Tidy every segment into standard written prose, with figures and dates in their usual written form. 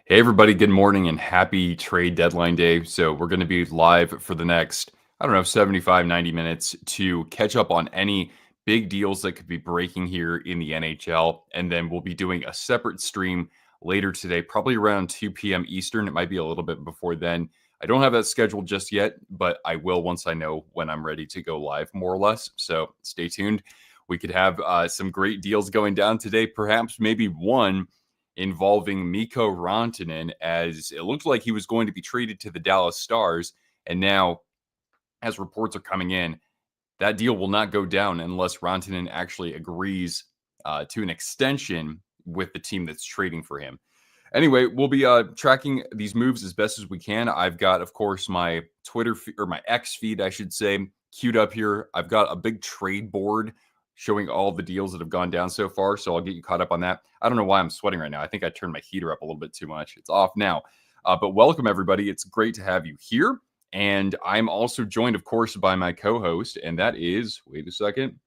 Hey, everybody, good morning and happy trade deadline day. So, we're going to be live for the next, 75, 90 minutes to catch up on any big deals that could be breaking here in the NHL. And then we'll be doing a separate stream later today, probably around 2 p.m. Eastern. It might be a little bit before then. I don't have that scheduled just yet, but I will once I know when I'm ready to go live, more or less. So, stay tuned. We could have some great deals going down today, perhaps maybe one involving Mikko Rantanen, as it looked like he was going to be traded to the Dallas Stars. And now, as reports are coming in, that deal will not go down unless Rantanen actually agrees to an extension with the team that's trading for him. Anyway, we'll be tracking these moves as best as we can. I've got, of course, my Twitter or my X feed, I should say, queued up here. I've got a big trade board showing all the deals that have gone down so far. So I'll get you caught up on that. I don't know why I'm sweating right now. I think I turned my heater up a little bit too much. It's off now. But welcome, everybody. It's great to have you here. And I'm also joined, of course, by my co-host, and that is, wait a second,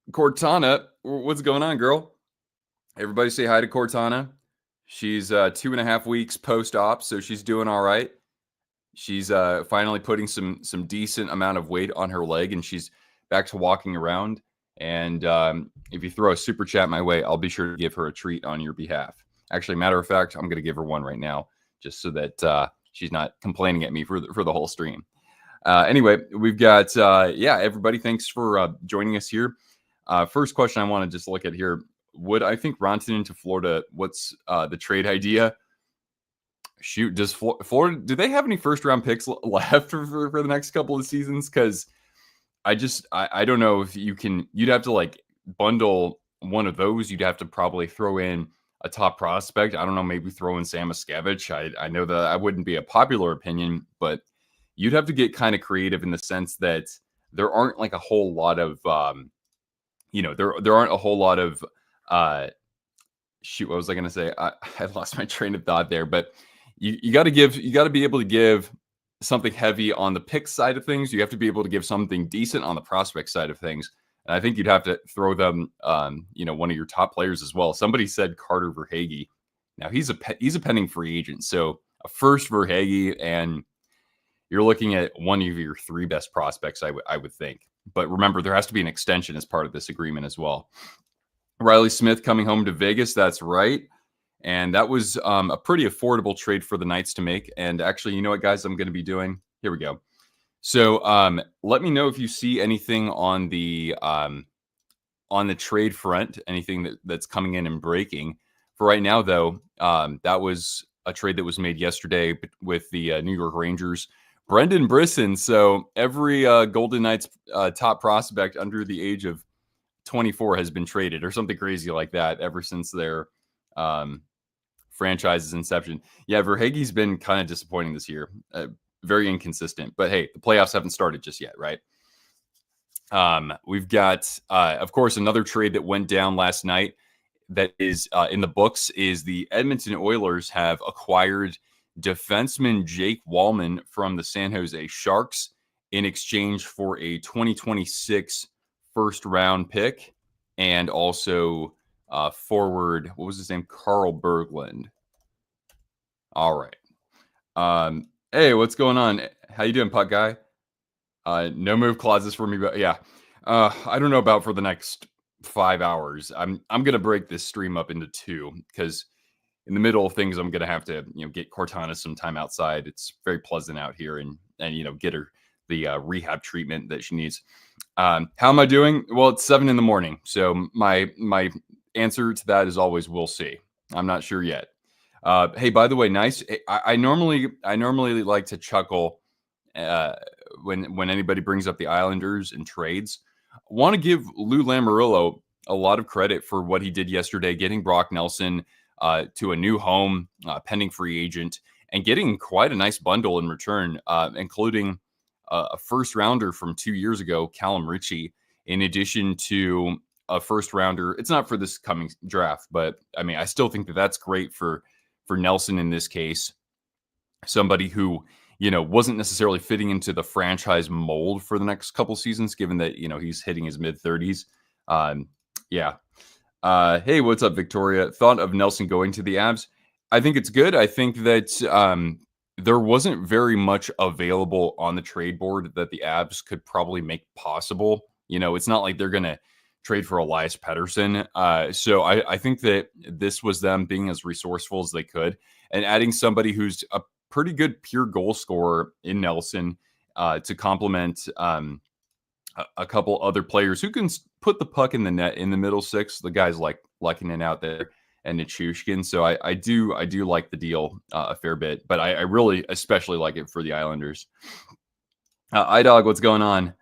Cortana. What's going on, girl? Everybody say hi to Cortana. She's 2.5 weeks post-op, so she's doing all right. She's finally putting some decent amount of weight on her leg, and she's back to walking around. And if you throw a super chat my way, I'll be sure to give her a treat on your behalf. Actually, matter of fact, I'm going to give her one right now, just so that she's not complaining at me for the whole stream. Anyway, we've got, everybody, thanks for joining us here. First question I want to just look at here. Would I think Rantanen to Florida? What's the trade idea? Shoot, does Florida, do they have any first round picks left for the next couple of seasons? Because I don't know if you'd have to like bundle one of those. You'd have to probably throw in a top prospect. I don't know, maybe throw in Sam Miskevich. I know that I wouldn't be a popular opinion, but you'd have to get kind of creative in the sense that there aren't like a whole lot of, there aren't a whole lot of, shoot, what was I going to say? I lost my train of thought there, but you got to be able to give something heavy on the pick side of things. You have to be able to give something decent on the prospect side of things. And I think you'd have to throw them, one of your top players as well. Somebody said Carter Verhaeghe. Now he's a pending free agent. So a first Verhaeghe, and you're looking at one of your three best prospects, I would think. But remember, there has to be an extension as part of this agreement as well. Riley Smith coming home to Vegas. That's right. And that was a pretty affordable trade for the Knights to make. And actually, you know what, guys, I'm going to be doing? Here we go. So let me know if you see anything on the trade front, anything that's coming in and breaking. For right now, though, that was a trade that was made yesterday with the New York Rangers. Brendan Brisson. So every Golden Knights top prospect under the age of 24 has been traded or something crazy like that ever since their franchise's inception. Yeah, Verhaeghe's been kind of disappointing this year. Very inconsistent. But hey, the playoffs haven't started just yet, right? We've got, of course, another trade that went down last night that is in the books is the Edmonton Oilers have acquired defenseman Jake Wallman from the San Jose Sharks in exchange for a 2026 first round pick and also forward, what was his name? Carl Berglund. All right. Hey, what's going on? How you doing, puck guy? No move clauses for me, but yeah. I don't know about for the next 5 hours. I'm gonna break this stream up into two because in the middle of things, I'm gonna have to get Cortana some time outside. It's very pleasant out here, and get her the rehab treatment that she needs. How am I doing? Well, it's 7 a.m, so my answer to that is always we'll see. I'm not sure yet. Hey, by the way, nice. I normally like to chuckle when anybody brings up the Islanders and trades. I want to give Lou Lamoriello a lot of credit for what he did yesterday, getting Brock Nelson to a new home, pending free agent, and getting quite a nice bundle in return, including a first rounder from 2 years ago, Callum Ritchie, in addition to a first rounder. It's not for this coming draft, but I mean, I still think that that's great for Nelson in this case. Somebody who, wasn't necessarily fitting into the franchise mold for the next couple seasons, given that, he's hitting his mid 30s. Yeah. Hey, what's up, Victoria? Thought of Nelson going to the Avs. I think it's good. I think that there wasn't very much available on the trade board that the Avs could probably make possible. It's not like they're going to trade for Elias Pettersson. So I think that this was them being as resourceful as they could and adding somebody who's a pretty good pure goal scorer in Nelson to complement a couple other players who can put the puck in the net in the middle six. The guys like Lehkonen out there and Nichushkin. So I do like the deal a fair bit, but I really especially like it for the Islanders. iDog, what's going on?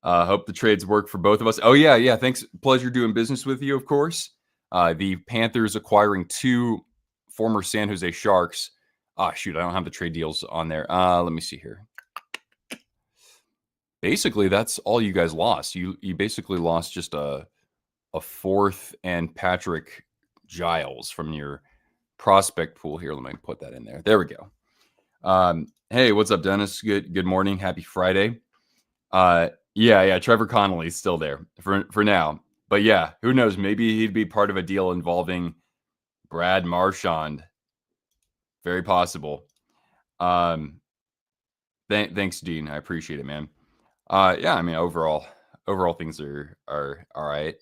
Hope the trades work for both of us. Oh yeah. Thanks. Pleasure doing business with you, of course. The Panthers acquiring 2 former San Jose Sharks. Shoot, I don't have the trade deals on there. Let me see here. Basically, that's all you guys lost. You basically lost just a 4th and Patrick Giles from your prospect pool here. Let me put that in there. There we go. Hey, what's up, Dennis? Good morning. Happy Friday. Yeah. Trevor Connolly's still there for now. But yeah, who knows? Maybe he'd be part of a deal involving Brad Marchand. Very possible. Thanks, Dean. I appreciate it, man. Yeah, I mean, overall things are all right.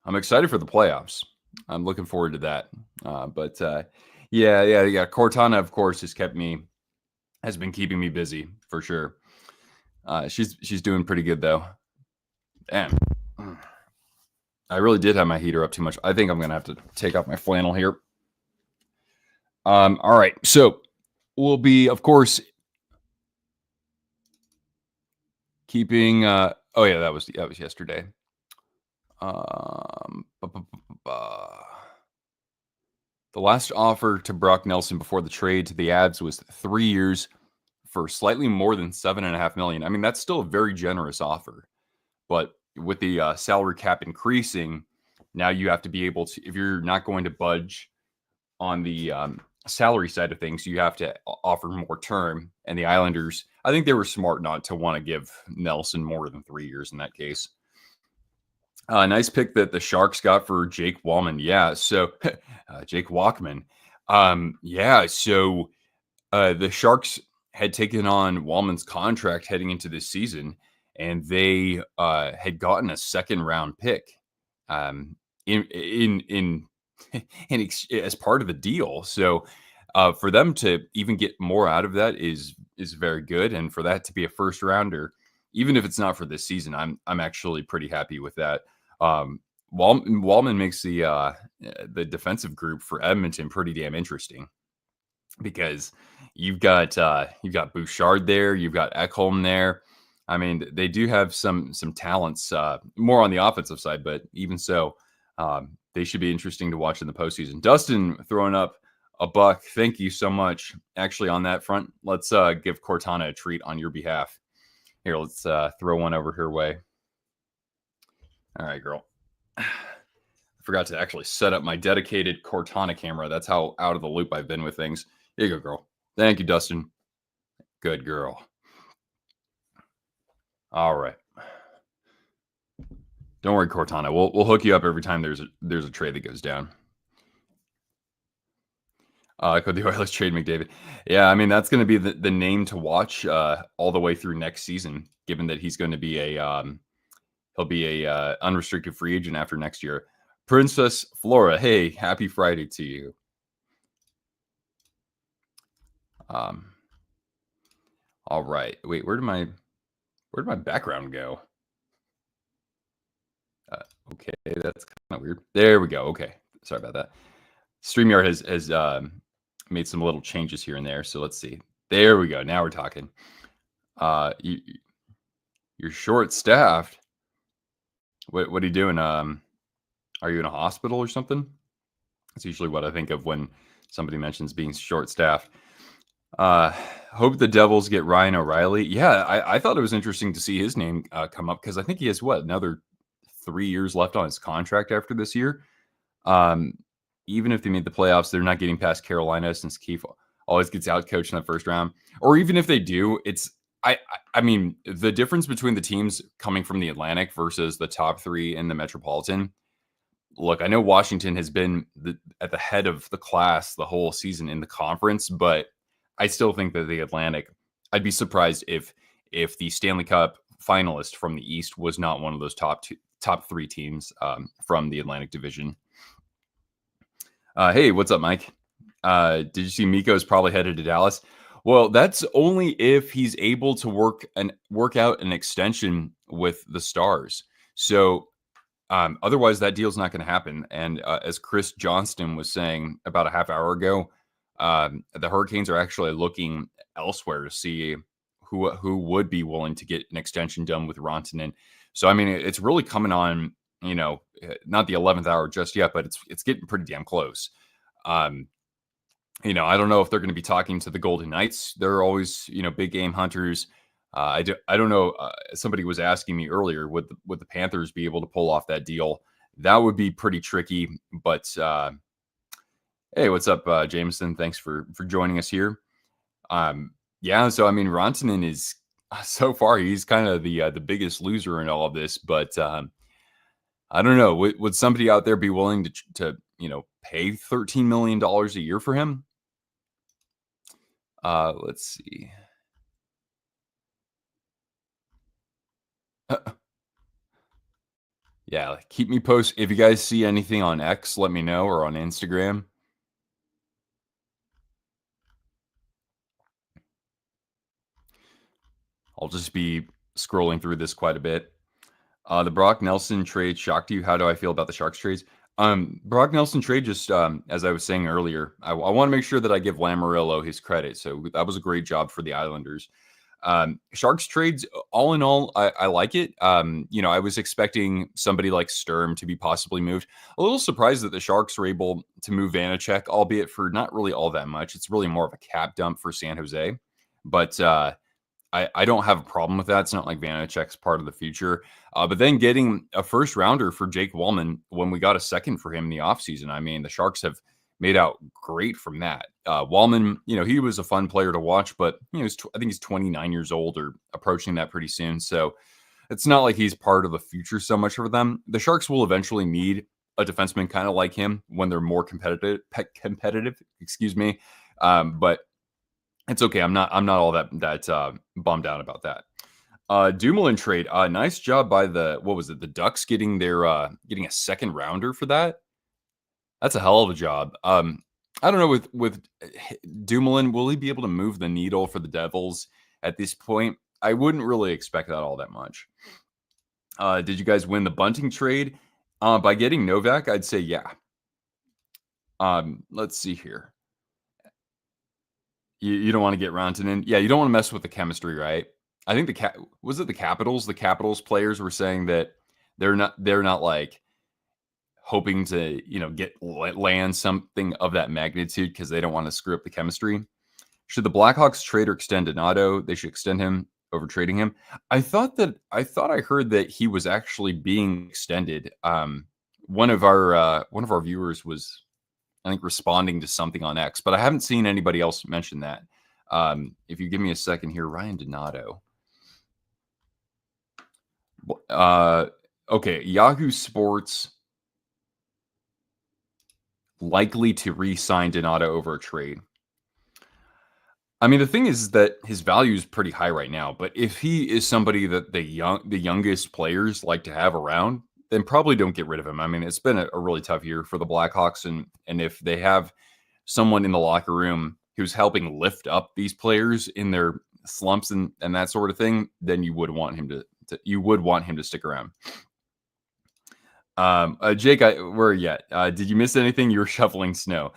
I'm excited for the playoffs. I'm looking forward to that. But yeah. Cortana, of course, has been keeping me busy for sure. She's doing pretty good though. Damn. I really did have my heater up too much. I think I'm gonna have to take off my flannel here. All right, so we'll be, of course, keeping. Oh yeah, that was yesterday. The last offer to Brock Nelson before the trade to the Avs was 3 years for slightly more than $7.5 million. I mean, that's still a very generous offer, but with the salary cap increasing, now you have to be able to, if you're not going to budge on the salary side of things, you have to offer more term. And the Islanders, I think they were smart not to want to give Nelson more than 3 years in that case. Nice pick that the Sharks got for Jake Walman. Yeah, so Jake Walkman. Yeah, so the Sharks had taken on Walman's contract heading into this season, and they had gotten a 2nd round pick in as part of the deal. So for them to even get more out of that is very good, and for that to be a 1st rounder, even if it's not for this season, I'm actually pretty happy with that. Walman makes the defensive group for Edmonton pretty damn interesting, because you've got Bouchard there, you've got Ekholm there. I mean, they do have some talents more on the offensive side, but even so, they should be interesting to watch in the postseason. Dustin throwing up a buck. Thank you so much. Actually, on that front, let's give Cortana a treat on your behalf. Here, let's throw one over her way. All right, girl. I forgot to actually set up my dedicated Cortana camera. That's how out of the loop I've been with things. Here you go, girl. Thank you, Dustin. Good girl. All right. Don't worry, Cortana. We'll hook you up every time there's a trade that goes down. Could the Oilers trade McDavid? Yeah, I mean, that's going to be the name to watch all the way through next season, given that he's going to be he'll be a unrestricted free agent after next year. Princess Flora, hey, happy Friday to you. All right. Wait, where did my background go? Okay, that's kind of weird. There we go. Okay, sorry about that. StreamYard has made some little changes here and there. So let's see. There we go. Now we're talking. You're short-staffed. What are you doing? Are you in a hospital or something? That's usually what I think of when somebody mentions being short-staffed. Hope the Devils get Ryan O'Reilly. Yeah, I thought it was interesting to see his name come up, because I think he has another 3 years left on his contract after this year. Even if they made the playoffs, they're not getting past Carolina, since Keefe always gets out coached in the 1st round. Or even if they do, it's I mean, the difference between the teams coming from the Atlantic versus the top 3 in the Metropolitan. Look, I know Washington has been at the head of the class the whole season in the conference, but I still think that the Atlantic. I'd be surprised if the Stanley Cup finalist from the East was not one of those top 3 teams from the Atlantic Division. Hey, what's up, Mike? Did you see Mikko's probably headed to Dallas? Well, that's only if he's able to work out an extension with the Stars. So otherwise, that deal's not going to happen. And as Chris Johnston was saying about a half hour ago, the Hurricanes are actually looking elsewhere to see who would be willing to get an extension done with Rantanen. So I mean, it's really coming on. Not the 11th hour just yet, but it's getting pretty damn close. I don't know if they're going to be talking to the Golden Knights. They're always, big game hunters. I don't know. Somebody was asking me earlier, would the Panthers be able to pull off that deal? That would be pretty tricky. But hey, what's up, Jameson? Thanks for joining us here. Yeah. So I mean, Rantanen is so far he's kind of the biggest loser in all of this. But I don't know. Would somebody out there be willing to pay $13 million a year for him? Let's see. Yeah, keep me posted. If you guys see anything on X, let me know, or on Instagram. I'll just be scrolling through this quite a bit. The Brock Nelson trade shocked you. How do I feel about the Sharks trades? Brock Nelson trade, just as I was saying earlier, I want to make sure that I give Lamoriello his credit. So that was a great job for the Islanders. Sharks trades, all in all, I like it. I was expecting somebody like Sturm to be possibly moved. A little surprised that the Sharks were able to move Vanacek, albeit for not really all that much. It's really more of a cap dump for San Jose. But I don't have a problem with that. It's not like Vanacek's part of the future. But then getting a first rounder for Jake Wallman when we got a second for him in the offseason, I mean, the Sharks have made out great from that. Wallman, he was a fun player to watch, but I think he's 29 years old or approaching that pretty soon. So it's not like he's part of the future so much for them. The Sharks will eventually need a defenseman kind of like him when they're more competitive, excuse me. But it's okay. I'm not all that bummed out about that. Dumoulin trade. Nice job by the Ducks getting getting a second rounder for that. That's a hell of a job. I don't know with Dumoulin, will he be able to move the needle for the Devils at this point? I wouldn't really expect that all that much. Did you guys win the Bunting trade? By getting Novak, I'd say yeah. Let's see here. You don't want to get Rantanen. Yeah, you don't want to mess with the chemistry, right? I think was it the Capitals? The Capitals players were saying that they're not like hoping to land something of that magnitude because they don't want to screw up the chemistry. Should the Blackhawks trade or extend Donato? They should extend him over trading him. I thought I heard that he was actually being extended. One of our viewers was, I think, responding to something on X, but I haven't seen anybody else mention that. If you give me a second here, Ryan Donato. Okay, Yahoo Sports likely to re-sign Donato over a trade. I mean, the thing is that his value is pretty high right now, but if he is somebody that the youngest players like to have around, then probably don't get rid of him. I mean, it's been a really tough year for the Blackhawks, and if they have someone in the locker room who's helping lift up these players in their slumps and that sort of thing, then you would want him to stick around. Jake, where are you at? Did you miss anything? You were shoveling snow.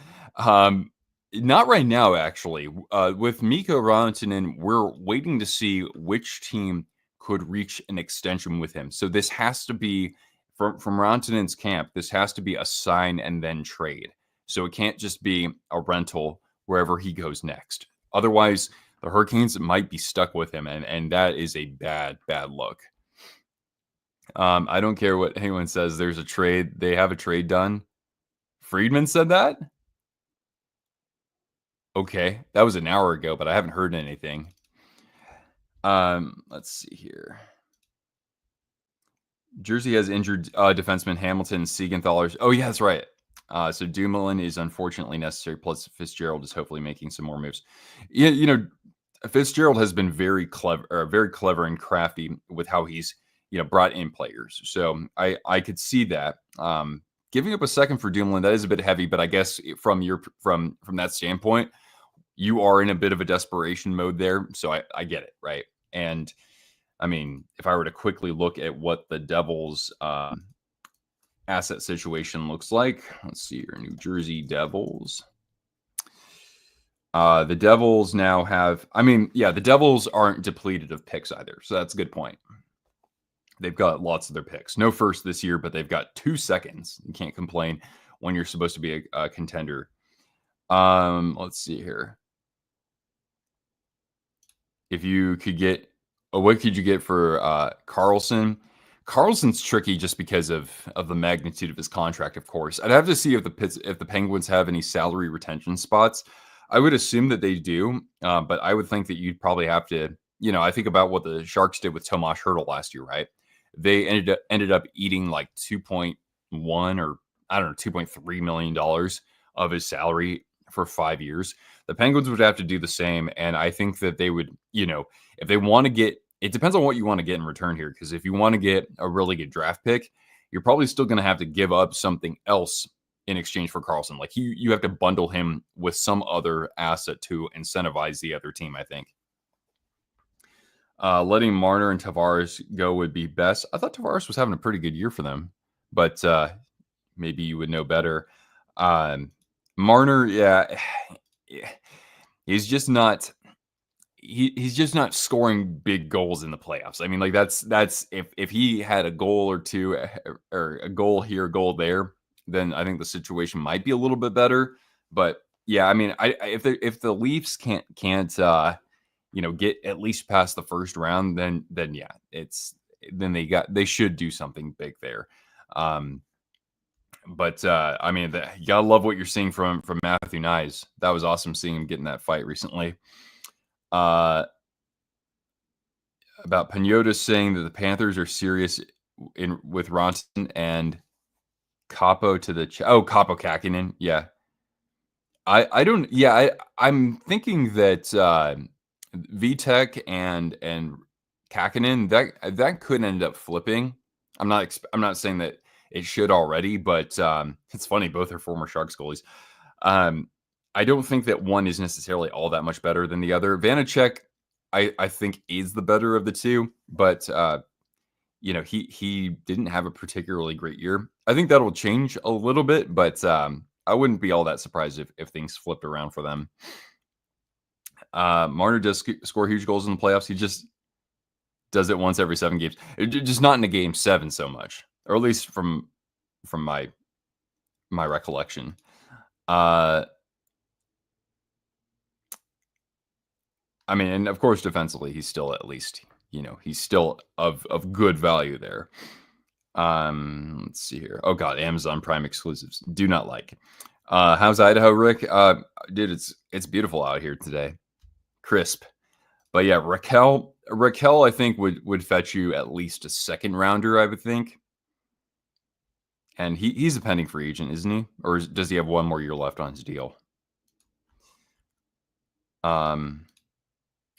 Not right now, actually. With Mikko Rantanen, we're waiting to see which team could reach an extension with him. So this has to be from Rantanen's camp. This has to be a sign and then trade. So it can't just be a rental wherever he goes next. Otherwise, the Hurricanes might be stuck with him, and that is a bad look. I don't care what anyone says. There's a trade. They have a trade done. Friedman said that? Okay. That was an hour ago, but I haven't heard anything. Let's see here. Jersey has injured defenseman Hamilton and Siegenthaler. Oh, yeah, that's right. So Dumoulin is unfortunately necessary. Plus, Fitzgerald is hopefully making some more moves. Yeah, Fitzgerald has been very clever and crafty with how he's brought in players. So I could see that. Giving up a second for Dumoulin, that is a bit heavy, but I guess from that standpoint, you are in a bit of a desperation mode there. So I get it, right? And I mean, if I were to quickly look at what the Devils asset situation looks like, let's see here, New Jersey Devils. The Devils now have, the Devils aren't depleted of picks either. So that's a good point. They've got lots of their picks. No first this year, but they've got 2 seconds. You can't complain when you're supposed to be a contender. Let's see here. If you could get, what could you get for Carlson? Carlson's tricky just because of the magnitude of his contract, of course. I'd have to see if the Penguins have any salary retention spots. I would assume that they do, but I would think that you'd probably have to, I think about what the Sharks did with Tomas Hertl last year, right? They ended up eating like 2.1 or I don't know, $2.3 million of his salary for 5 years. The Penguins would have to do the same. And I think that they would, if they want to get, it depends on what you want to get in return here. Because if you want to get a really good draft pick, you're probably still going to have to give up something else in exchange for Carlson. Like you have to bundle him with some other asset to incentivize the other team, I think. Letting Marner and Tavares go would be best. I thought Tavares was having a pretty good year for them, but maybe you would know better. Marner, yeah, he's just not. He's just not scoring big goals in the playoffs. I mean, like that's if he had a goal or two, or a goal here, a goal there, then I think the situation might be a little bit better. But yeah, I mean, if the Leafs can't get at least past the first round, then yeah, they should do something big there. But I mean, you gotta love what you're seeing from Matthew Nyes. That was awesome seeing him get in that fight recently. About Pagnotta saying that the Panthers are serious with Rantanen and Capo to the Capo Kakinen. Yeah, I don't. Yeah, I'm thinking that Vitek and Kakinen that could end up flipping. I'm not saying that it should already, but it's funny. Both are former Sharks goalies. I don't think that one is necessarily all that much better than the other. Vanacek, I think, is the better of the two, but he didn't have a particularly great year. I think that'll change a little bit, but I wouldn't be all that surprised if things flipped around for them. Marner does score huge goals in the playoffs. He just does it once every 7 games. Just not in a game 7 so much, or at least from my recollection. I mean, and of course, defensively, he's still at least, he's still of good value there. Let's see here. Oh God, Amazon Prime exclusives. Do not like. How's Idaho, Rick? Dude, it's beautiful out here today. Crisp. But yeah, Raquel, I think would fetch you at least a second rounder, I would think. And he's a pending free agent, isn't he? Or does he have one more year left on his deal?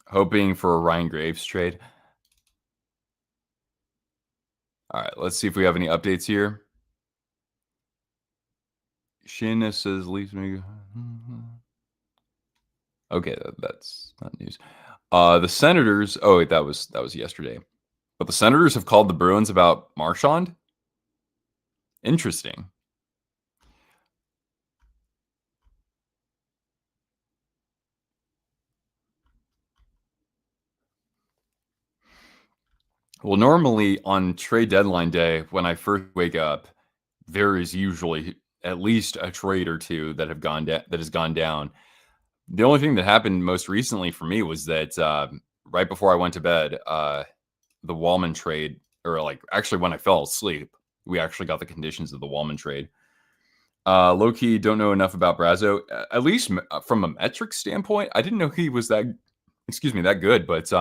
Hoping for a Ryan Graves trade. All right, let's see if we have any updates here. Shin says Leafs. Okay, that's not news. The Senators. Oh, wait, that was yesterday. But the Senators have called the Bruins about Marchand. Interesting. Well, normally on trade deadline day, when I first wake up, there is usually at least a trade or two that has gone down. The only thing that happened most recently for me was that right before I went to bed, the Wallman trade, or like actually when I fell asleep, we actually got the conditions of the Wallman trade. Low key, don't know enough about Brazo. At least from a metric standpoint, I didn't know he was that good. But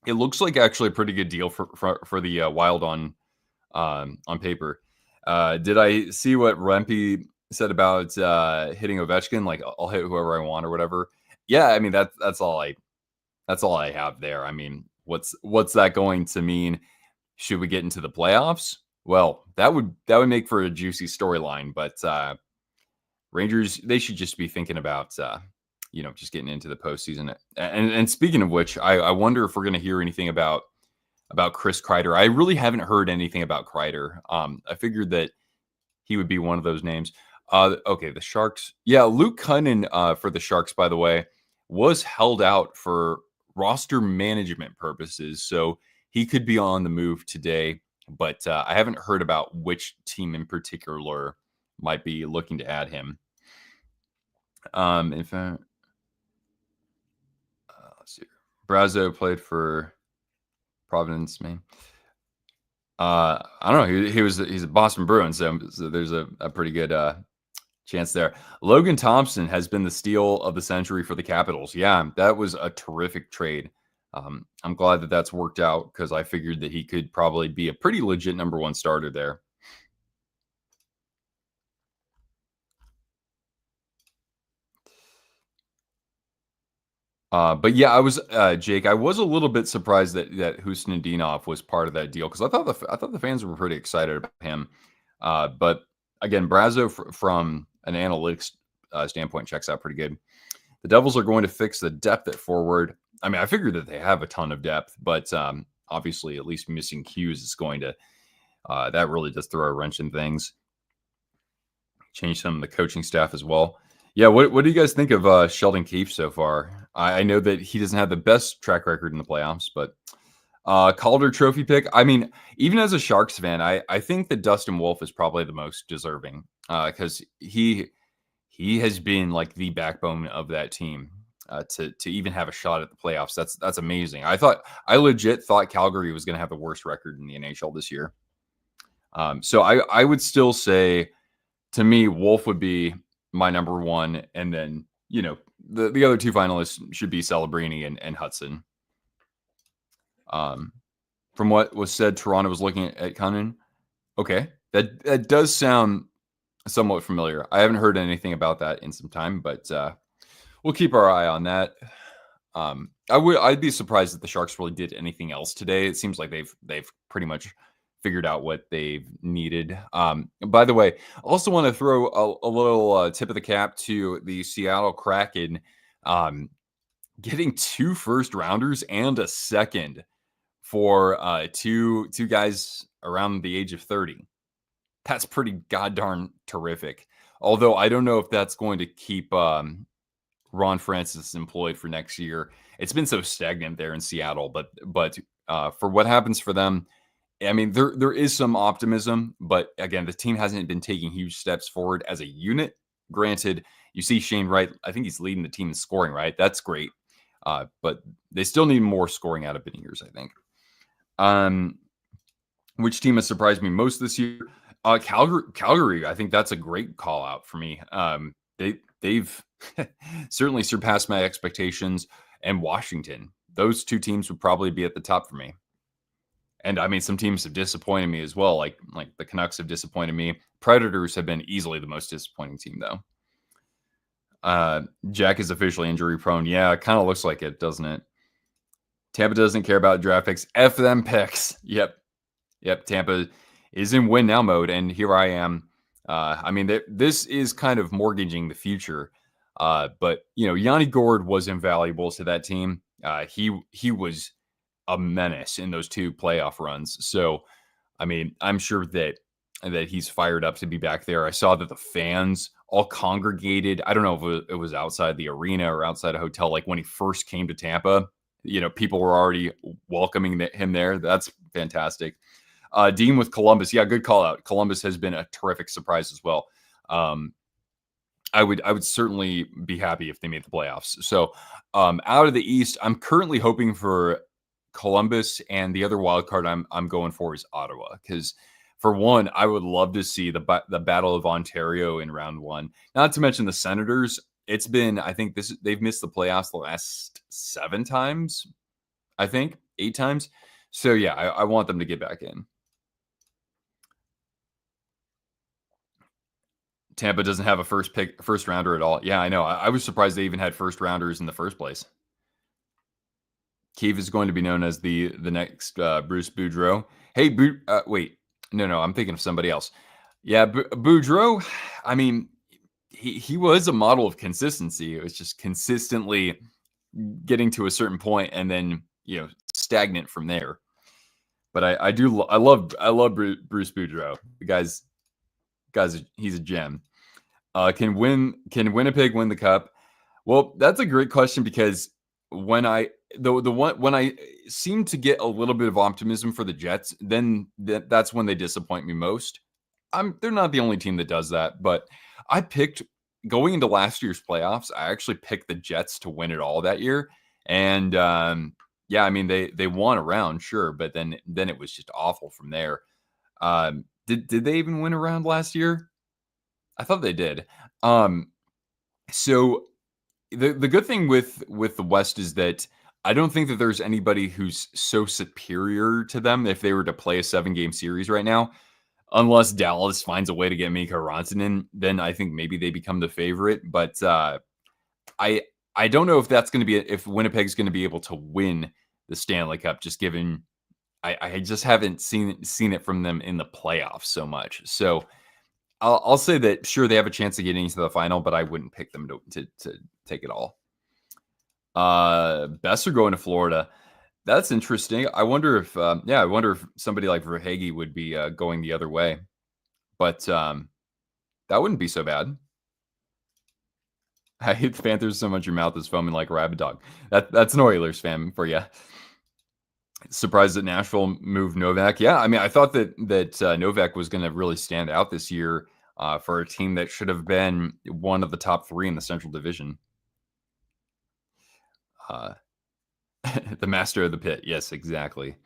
It looks like actually a pretty good deal for the Wild on paper. Did I see what Rempe said about hitting Ovechkin? Like I'll hit whoever I want or whatever. Yeah, I mean that's all I have there. I mean, what's that going to mean? Should we get into the playoffs? Well, that would make for a juicy storyline, but Rangers, they should just be thinking about just getting into the postseason. And speaking of which, I wonder if we're going to hear anything about Chris Kreider. I really haven't heard anything about Kreider. I figured that he would be one of those names. Okay, the Sharks. Yeah, Luke Cunnin for the Sharks, by the way, was held out for roster management purposes, so he could be on the move today. But I haven't heard about which team in particular might be looking to add him. In fact, let's see. Brazo played for Providence, Maine. I don't know. He's a Boston Bruins, so there's a pretty good chance there. Logan Thompson has been the steal of the century for the Capitals. Yeah, that was a terrific trade. I'm glad that that's worked out because I figured that he could probably be a pretty legit number one starter there. But yeah, I was Jake. I was a little bit surprised that Husnudinov was part of that deal because I thought the fans were pretty excited about him. But again, Brazo from an analytics standpoint checks out pretty good. The Devils are going to fix the depth at forward. I mean, I figured that they have a ton of depth, but obviously, at least missing Hughes is going to that really does throw a wrench in things. Change some of the coaching staff as well. Yeah, what do you guys think of Sheldon Keefe so far? I know that he doesn't have the best track record in the playoffs, but Calder Trophy pick. I mean, even as a Sharks fan, I think that Dustin Wolf is probably the most deserving because he has been like the backbone of that team to even have a shot at the playoffs. That's amazing. I legit thought Calgary was going to have the worst record in the NHL this year. So I would still say, to me, Wolf would be my number one, and then the other two finalists should be Celebrini and Hudson. From what was said, Toronto was looking at Cunnin. Okay, that does sound somewhat familiar. I haven't heard anything about that in some time, but we'll keep our eye on that. I'd be surprised if the Sharks really did anything else today. It seems like they've pretty much figured out what they've needed. By the way, I also want to throw a little tip of the cap to the Seattle Kraken getting 2 first rounders and a second for two guys around the age of 30. That's pretty goddarn terrific. Although I don't know if that's going to keep Ron Francis employed for next year. It's been so stagnant there in Seattle, but for what happens for them, I mean, there is some optimism, but again, the team hasn't been taking huge steps forward as a unit. Granted, you see Shane Wright, I think he's leading the team in scoring, right? That's great. But they still need more scoring out of Beniers, I think. Which team has surprised me most this year? Calgary, I think that's a great call out for me. They've certainly surpassed my expectations. And Washington, those two teams would probably be at the top for me. And I mean, some teams have disappointed me as well. Like the Canucks have disappointed me. Predators have been easily the most disappointing team, though. Jack is officially injury prone. Yeah, it kind of looks like it, doesn't it? Tampa doesn't care about draft picks. F them picks. Yep. Tampa is in win now mode, and here I am. I mean, this is kind of mortgaging the future. But Yanni Gourde was invaluable to that team. He was a menace in those 2 playoff runs. So, I mean, I'm sure that he's fired up to be back there. I saw that the fans all congregated. I don't know if it was outside the arena or outside a hotel. Like when he first came to Tampa, people were already welcoming him there. That's fantastic. Dean with Columbus. Yeah, good call out. Columbus has been a terrific surprise as well. I would certainly be happy if they made the playoffs. So out of the East, I'm currently hoping for Columbus, and the other wild card I'm going for is Ottawa, because for one, I would love to see the Battle of Ontario in round 1. Not to mention the Senators. It's been, I think they've missed the playoffs the last 7 times, I think. 8 times. So yeah, I want them to get back in. Tampa doesn't have a first rounder at all. Yeah, I know. I was surprised they even had first rounders in the first place. Keefe is going to be known as the next Bruce Boudreau. Hey, wait, no, I'm thinking of somebody else. Yeah, Boudreau. I mean, he was a model of consistency. It was just consistently getting to a certain point and then stagnant from there. But I love Bruce Boudreau. The guy's he's a gem. Can Winnipeg win the cup? Well, that's a great question because when I seem to get a little bit of optimism for the Jets, then that's when they disappoint me most. They're not the only team that does that, but I picked going into last year's playoffs. I actually picked the Jets to win it all that year, and yeah, I mean they won a round, sure, but then it was just awful from there. Did they even win a round last year? I thought they did. So the good thing with the West is that I don't think that there's anybody who's so superior to them if they were to play a 7-game series right now. Unless Dallas finds a way to get Mikko Rantanen, then I think maybe they become the favorite. But I don't know if that's going to be if Winnipeg's going to be able to win the Stanley Cup. Just given I just haven't seen it from them in the playoffs so much. So I'll say that sure they have a chance of getting into the final, but I wouldn't pick them to take it all. Boeser going to Florida. That's interesting. I wonder if somebody like Verhaeghe would be going the other way, but that wouldn't be so bad. I hate the Panthers so much. Your mouth is foaming like a rabid dog. That's an Oilers fan for you. Surprised that Nashville moved Novak. Yeah, I mean, I thought that Novak was going to really stand out this year for a team that should have been one of the top 3 in the Central Division. The master of the pit. Yes, exactly.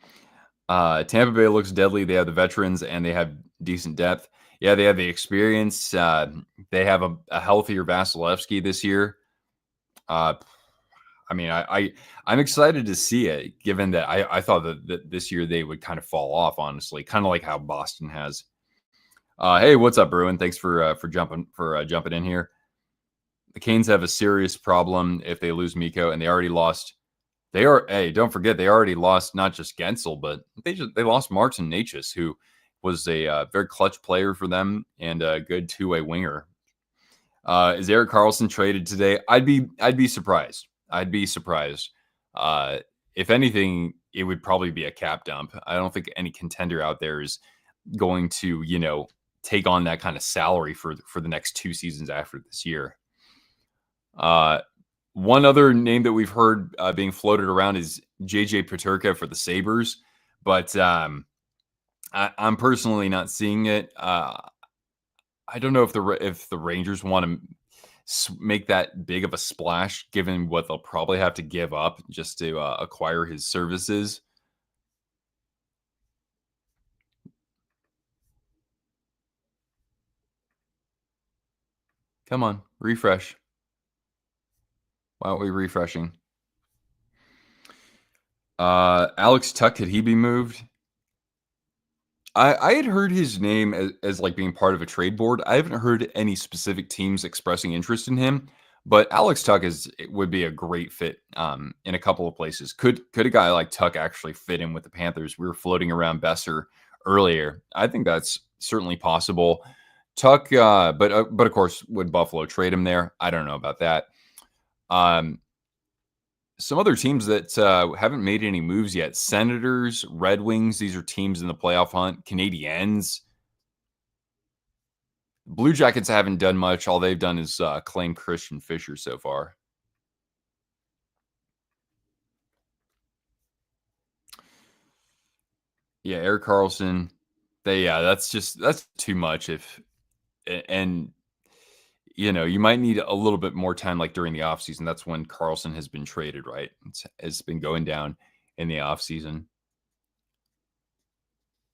Tampa Bay looks deadly. They have the veterans and they have decent depth. Yeah, they have the experience. They have a healthier Vasilevsky this year. I mean, I'm excited to see it, given that I thought that this year they would kind of fall off, honestly, kind of like how Boston has. Hey, what's up, Bruin? Thanks for jumping in here. The Canes have a serious problem if they lose Mikko, and they already lost. Hey, don't forget they already lost not just Gensel, but they lost Martin Necas, who was a very clutch player for them and a good 2-way winger. Is Erik Karlsson traded today? I'd be surprised. I'd be surprised. If anything, it would probably be a cap dump. I don't think any contender out there is going to, take on that kind of salary for the next 2 seasons after this year. One other name that we've heard being floated around is JJ Peterka for the Sabres, but I'm personally not seeing it. I don't know if the Rangers want to make that big of a splash, given what they'll probably have to give up just to acquire his services. Come on, refresh. Why aren't we refreshing? Alex Tuck, could he be moved? I had heard his name as like being part of a trade board. I haven't heard any specific teams expressing interest in him, but Alex Tuck would be a great fit in a couple of places. Could a guy like Tuck actually fit in with the Panthers? We were floating around Boeser earlier. I think that's certainly possible. Tuck, but of course, would Buffalo trade him there? I don't know about that. Some other teams that haven't made any moves yet. Senators, Red Wings, these are teams in the playoff hunt. Canadiens. Blue Jackets haven't done much. All they've done is claim Christian Fischer so far. Yeah, Erik Karlsson. That's too much. You might need a little bit more time, like during the offseason. That's when Karlsson has been traded, right? It's been going down in the offseason.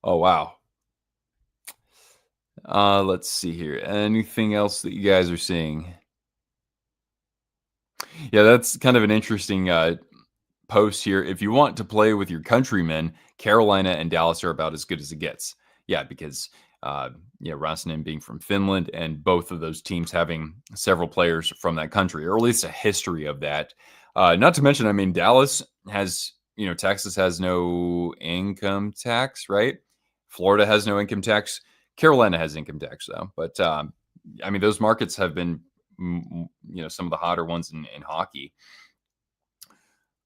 Oh, wow. Let's see here. Anything else that you guys are seeing? Yeah, that's kind of an interesting post here. If you want to play with your countrymen, Carolina and Dallas are about as good as it gets. Yeah, because Rantanen being from Finland and both of those teams having several players from that country, or at least a history of that. Not to mention, I mean, Dallas has, Texas has no income tax, right? Florida has no income tax. Carolina has income tax, though. But, I mean, those markets have been, some of the hotter ones in hockey.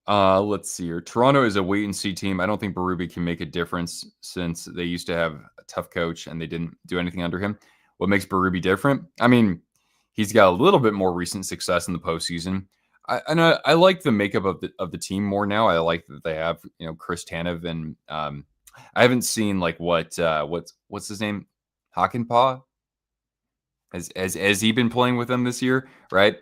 Let's see here. Toronto is a wait and see team. I don't think Berube can make a difference since they used to have a tough coach and they didn't do anything under him. What makes Berube different? I mean, he's got a little bit more recent success in the postseason. I like the makeup of the team more now. I like that they have Chris Tanev and I haven't seen like what's his name, Hakanpää. Has he been playing with them this year? Right.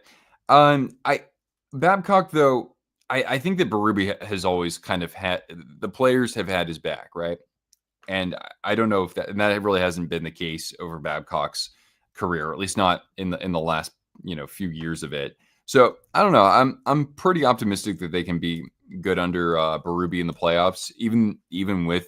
Babcock though. I think that Berube has always kind of had the players have had his back, right? And I don't know if that really hasn't been the case over Babcock's career, or at least not in the last few years of it. So I don't know. I'm pretty optimistic that they can be good under Berube in the playoffs, even with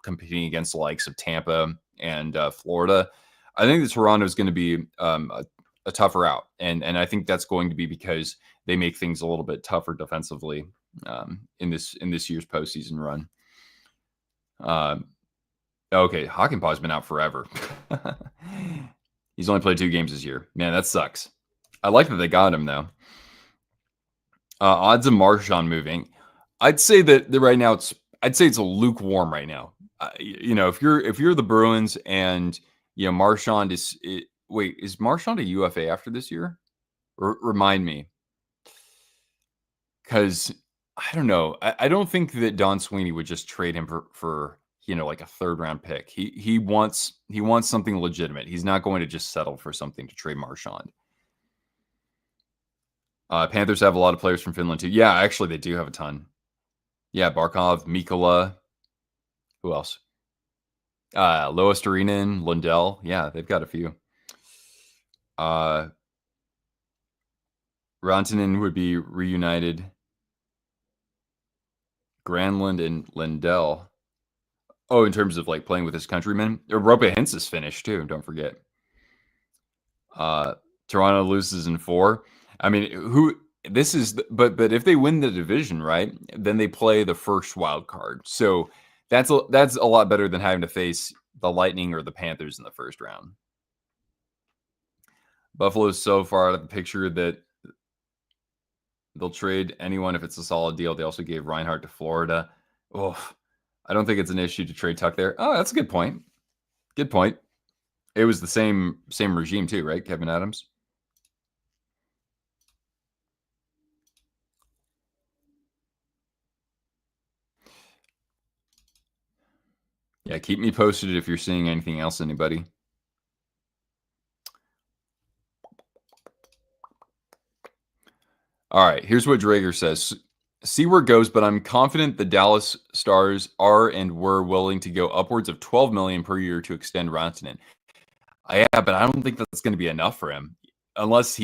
competing against the likes of Tampa and Florida. I think that Toronto is going to be a tougher out, and I think that's going to be because they make things a little bit tougher defensively in this year's postseason run. Okay, Hakanpää's been out forever. He's only played 2 games this year. Man, that sucks. I like that they got him though. Odds of Marchand moving. I'd say that right now it's a lukewarm right now. If you're the Bruins and Marchand is Marchand a UFA after this year? Remind me. Because I don't know. I don't think that Don Sweeney would just trade him for like a 3rd round pick. He wants something legitimate. He's not going to just settle for something to trade Marchand. Panthers have a lot of players from Finland too. Yeah, actually they do have a ton. Yeah, Barkov, Mikkola. Who else? Lois Turinen, Lundell. Yeah, they've got a few. Rantanen would be reunited. Granlund and Lindell. Oh, in terms of like playing with his countrymen. Rope Hintz is finished too, don't forget. Toronto loses in 4. I mean, but if they win the division, right, then they play the first wild card. So that's a lot better than having to face the Lightning or the Panthers in the first round. Buffalo's so far out of the picture that they'll trade anyone if it's a solid deal. They also gave Reinhart to Florida. Oh, I don't think it's an issue to trade Tuck there. Oh, that's a good point. Good point. It was the same regime too, right? Kevin Adams. Yeah, keep me posted if you're seeing anything else, anybody. All right, here's what Drager says. See where it goes, but I'm confident the Dallas Stars are and were willing to go upwards of $12 million per year to extend Rantanen. Yeah, but I don't think that's going to be enough for him, unless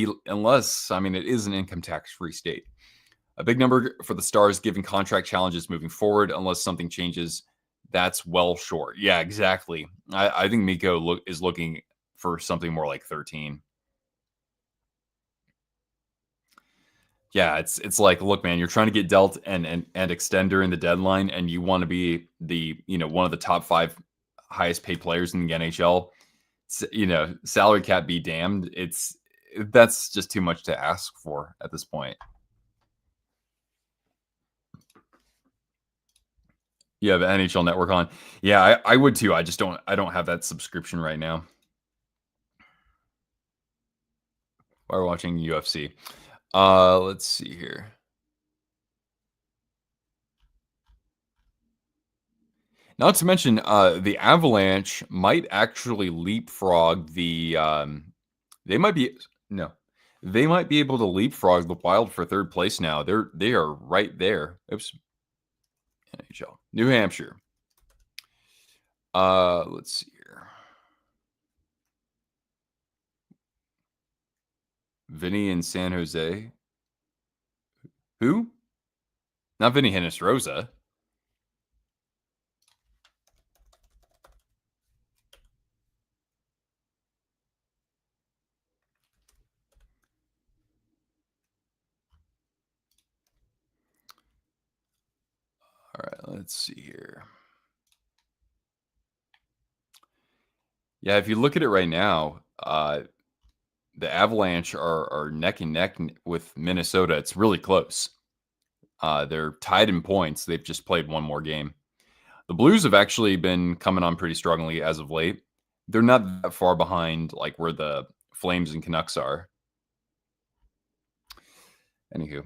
I mean, it is an income tax-free state. A big number for the Stars, given contract challenges moving forward, unless something changes. That's well short. Yeah, exactly. I think Mikko is looking for something more like 13. Yeah, it's like, look, man, you're trying to get dealt and extend during the deadline, and you want to be the one of the top 5 highest paid players in the NHL. Salary cap be damned. That's just too much to ask for at this point. You have NHL Network on. Yeah, I would too. I don't have that subscription right now. While we're watching UFC. Let's see here. Not to mention, the Avalanche might actually leapfrog the. They might be able to leapfrog the Wild for 3rd place now. They are right there. Oops. NHL, New Hampshire. Let's see here. Vinny in San Jose. Who? Not Vinny Hinostroza. All right, let's see here. Yeah, if you look at it right now, the Avalanche are neck and neck with Minnesota. It's really close. They're tied in points. They've just played one more game. The Blues have actually been coming on pretty strongly as of late. They're not that far behind, like where the Flames and Canucks are. Anywho.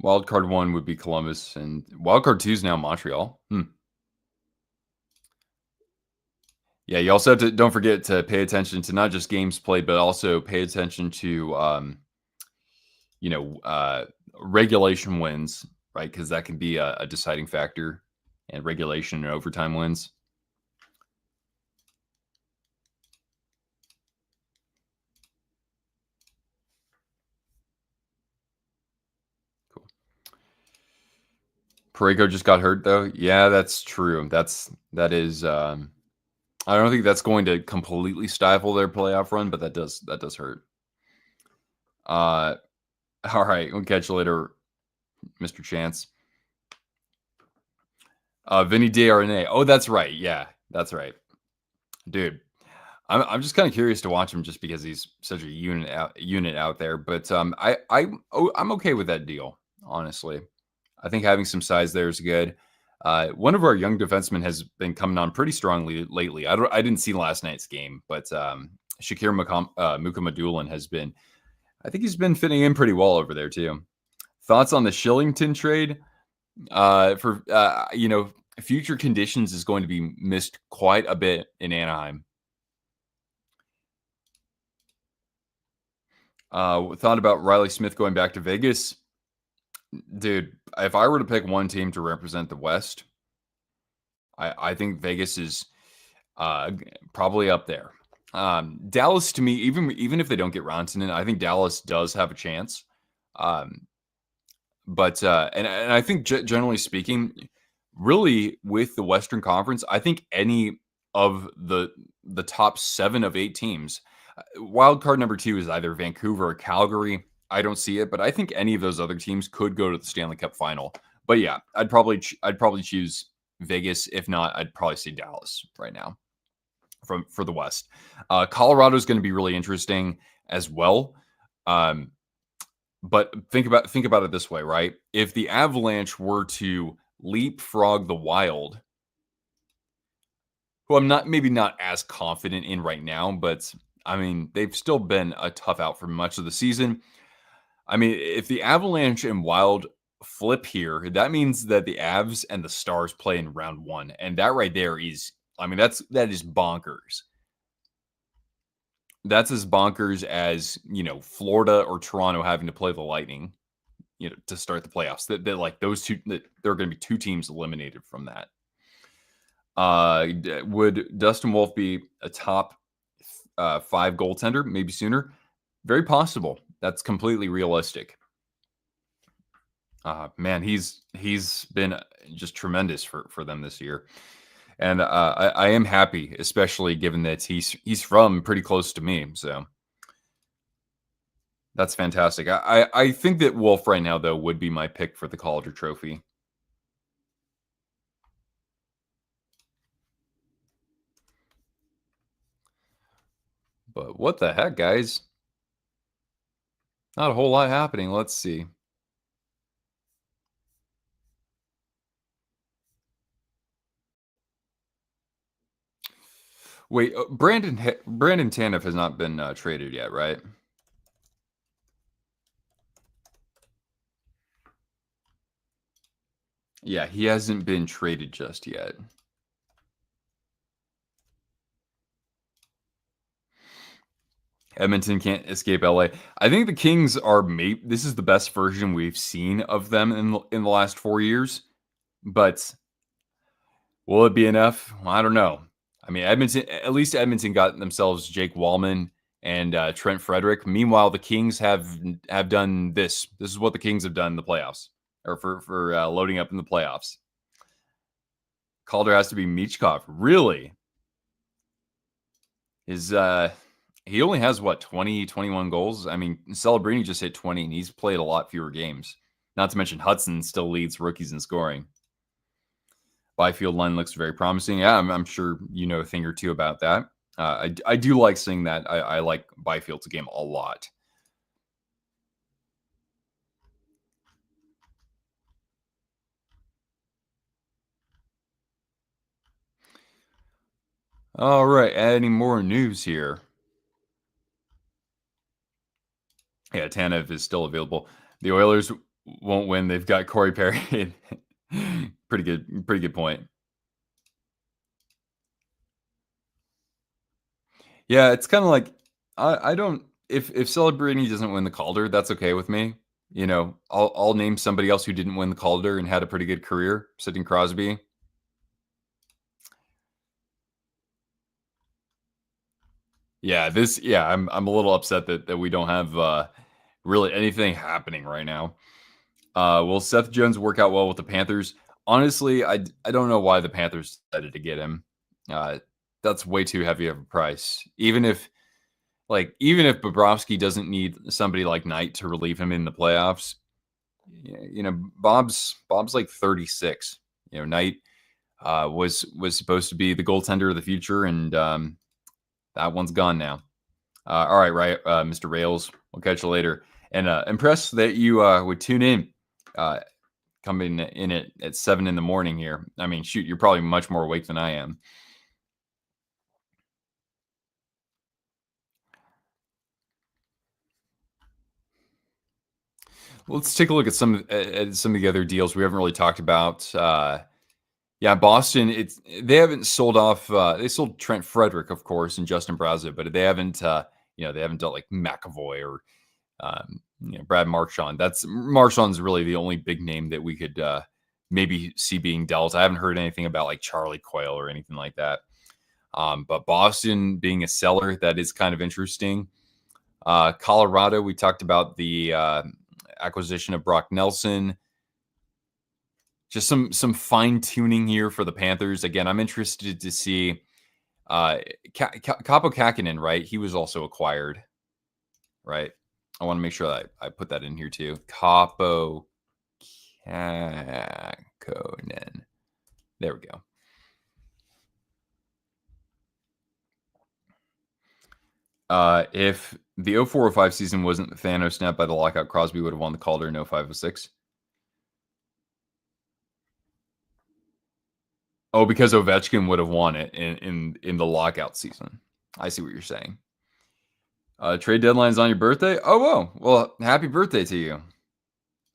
Wild card 1 would be Columbus, and wild card 2 is now Montreal. Yeah, you also have to don't forget to pay attention to not just games played, but also pay attention to regulation wins, right? Because that can be a deciding factor, and regulation and overtime wins. Cool. Parayko just got hurt though. Yeah, that's true. That is. I don't think that's going to completely stifle their playoff run, but that does hurt. All right, we'll catch you later, Mr. Chance. Vinny Desharnais. Oh, that's right. Yeah, that's right, dude. I'm just kind of curious to watch him just because he's such a unit out there. But I'm okay with that deal, honestly. I think having some size there is good. One of our young defensemen has been coming on pretty strongly lately. I didn't see last night's game, but Shakir Mukhamadullin has been. I think he's been fitting in pretty well over there too. Thoughts on the Shillington trade? Future conditions is going to be missed quite a bit in Anaheim. Thought about Riley Smith going back to Vegas. Dude, if I were to pick one team to represent the West, I think Vegas is probably up there. Dallas, to me, even if they don't get Rantanen, I think Dallas does have a chance. But I think generally speaking, really with the Western Conference, I think any of the top 7 of 8 teams, wild card number 2 is either Vancouver or Calgary. I don't see it, but I think any of those other teams could go to the Stanley Cup final. But yeah, I'd probably choose Vegas. If not, I'd probably say Dallas right now for the West. Colorado is going to be really interesting as well. But think about it this way, right? If the Avalanche were to leapfrog the Wild, who I'm maybe not as confident in right now, but I mean, they've still been a tough out for much of the season. I mean, if the Avalanche and Wild flip here, that means that the Avs and the Stars play in round 1. And that right there is, I mean, that is bonkers. That's as bonkers as, Florida or Toronto having to play the Lightning, to start the playoffs. That like those two, there are going to be 2 teams eliminated from that. Would Dustin Wolf be a top 5 goaltender? Maybe sooner. Very possible. That's completely realistic. Man, he's been just tremendous for them this year. And I am happy, especially given that he's from pretty close to me. So that's fantastic. I think that Wolf right now, though, would be my pick for the Calder Trophy. But what the heck, guys? Not a whole lot happening. Let's see. Wait, Brandon Tanev has not been traded yet, right? Yeah, he hasn't been traded just yet. Edmonton can't escape LA. I think the Kings are this is the best version we've seen of them in the last 4 years, but will it be enough? Well, I don't know. I mean, at least Edmonton got themselves Jake Wallman and Trent Frederick. Meanwhile, the Kings have done this. This is what the Kings have done in the playoffs, or for loading up in the playoffs. Calder has to be Michkov. Really? He only has, 20, 21 goals? I mean, Celebrini just hit 20, and he's played a lot fewer games. Not to mention Hudson still leads rookies in scoring. Byfield line looks very promising. Yeah, I'm sure you know a thing or two about that. I do like seeing that. I like Byfield's game a lot. All right, any more news here? Yeah, Tanev is still available. The Oilers won't win. They've got Corey Perry. Pretty good point. Yeah, it's kind of like I don't if Celebrini doesn't win the Calder, that's okay with me. You know, I'll name somebody else who didn't win the Calder and had a pretty good career, Sidney Crosby. Yeah, I'm a little upset that we don't have really anything happening right now. Will Seth Jones work out well with the Panthers? Honestly, I don't know why the Panthers decided to get him. That's way too heavy of a price. Even if Bobrovsky doesn't need somebody like Knight to relieve him in the playoffs, you know, Bob's like 36. You know, Knight was supposed to be the goaltender of the future, and that one's gone now. All right, Mr. Rails. We'll catch you later. And impressed that you would tune in. Coming in at 7 in the morning here. I mean, shoot, you're probably much more awake than I am. Let's take a look at some of the other deals we haven't really talked about. Yeah, Boston. They haven't sold off. They sold Trent Frederick, of course, and Justin Braza, but they haven't. They haven't dealt like McAvoy or Brad Marchand. Marchand's really the only big name that we could maybe see being dealt. I haven't heard anything about like Charlie Coyle or anything like that. But Boston being a seller, that is kind of interesting. Colorado, we talked about the acquisition of Brock Nelson. Just some fine tuning here for the Panthers. Again, I'm interested to see Kaapo Kähkönen, right? He was also acquired, right? I want to make sure that I put that in here too. Kaapo Kähkönen. There we go. If the 0405 season wasn't Thanos snapped by the lockout, Crosby would have won the Calder in 0506. Oh, because Ovechkin would have won it in the lockout season. I see what you're saying. Trade deadline's on your birthday? Oh, whoa. Well, happy birthday to you.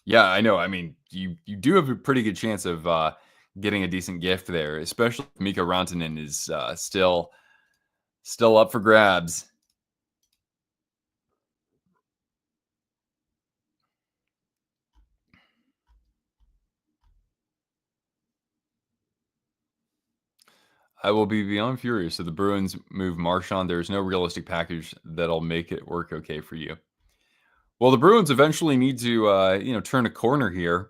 Yeah, I know. I mean, you do have a pretty good chance of getting a decent gift there, especially if Mikko Rantanen is still up for grabs. I will be beyond furious if the Bruins move Marchand. There's no realistic package that'll make it work okay for you. Well, the Bruins eventually need to, turn a corner here.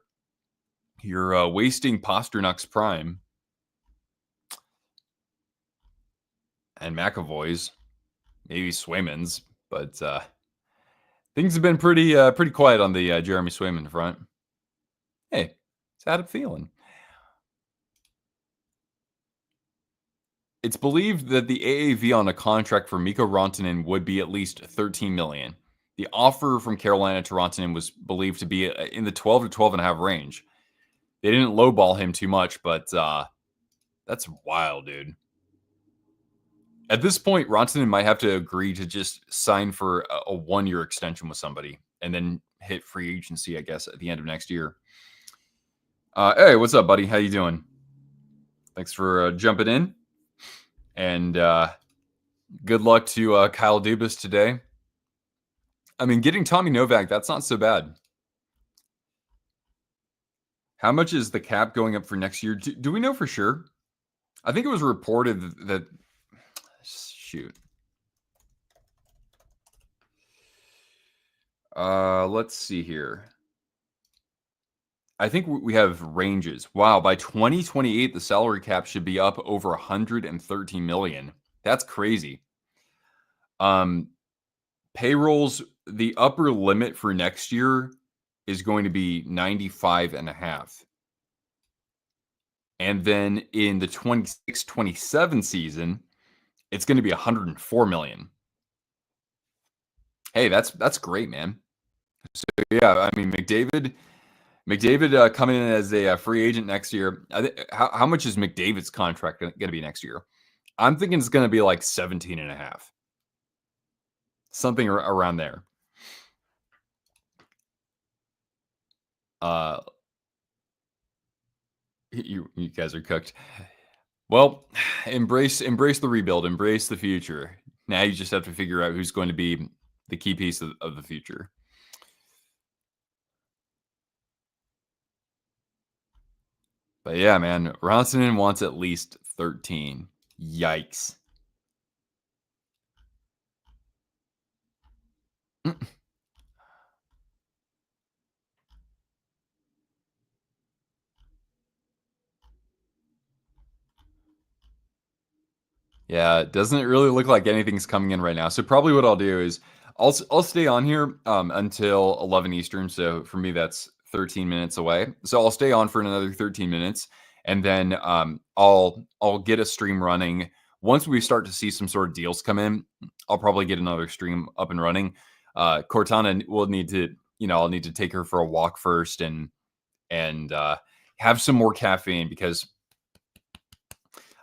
You're wasting Pasternak's prime and McAvoy's, maybe Swayman's, but things have been pretty quiet on the Jeremy Swayman front. Hey, it's how I'm feeling. It's believed that the AAV on a contract for Mikko Rantanen would be at least $13 million. The offer from Carolina to Rantanen was believed to be in the 12 to 12 and a half range. They didn't lowball him too much, but that's wild, dude. At this point, Rantanen might have to agree to just sign for a 1-year extension with somebody and then hit free agency, I guess, at the end of next year. Hey, what's up, buddy? How you doing? Thanks for jumping in. And good luck to Kyle Dubas today. I mean, getting Tommy Novak, that's not so bad. How much is the cap going up for next year? Do we know for sure? I think it was reported that shoot. Let's see here. I think we have ranges. Wow, by 2028, the salary cap should be up over 113 million. That's crazy. Payrolls, the upper limit for next year is going to be 95 and a half. And then in the 26-27 season, it's going to be 104 million. Hey, that's great, man. So yeah, I mean McDavid coming in as a free agent next year. How much is McDavid's contract going to be next year? I'm thinking it's going to be like 17 and a half. Something around there. You guys are cooked. Well, embrace the rebuild, embrace the future. Now you just have to figure out who's going to be the key piece of the future. But yeah, man, Rantanen wants at least 13. Yikes. Yeah, it doesn't really look like anything's coming in right now. So probably what I'll do is I'll stay on here until 11 Eastern. So for me, that's 13 minutes away. So I'll stay on for another 13 minutes, and then I'll get a stream running. Once we start to see some sort of deals come in, I'll probably get another stream up and running. Cortana will need to, I'll need to take her for a walk first and have some more caffeine because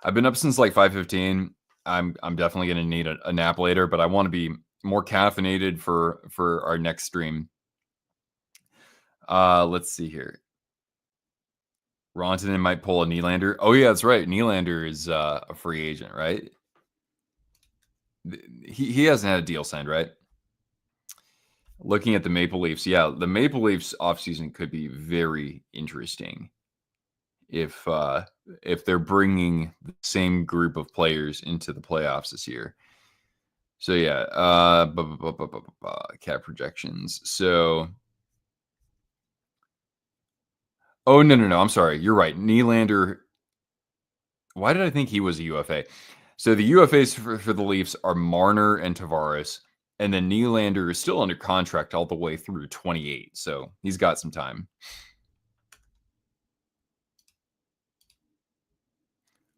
I've been up since like 5:15. I'm definitely going to need a nap later, but I want to be more caffeinated for our next stream. Let's see here. Rantanen might pull a Nylander. Oh yeah, that's right. Nylander is a free agent, right? He hasn't had a deal signed, right? Looking at the Maple Leafs, yeah, the Maple Leafs offseason could be very interesting if they're bringing the same group of players into the playoffs this year. So yeah, cap projections. So, oh no, I'm sorry, you're right. Nylander. Why did I think he was a UFA? So the UFAs for the Leafs are Marner and Tavares, and then Nylander is still under contract all the way through 28. So he's got some time.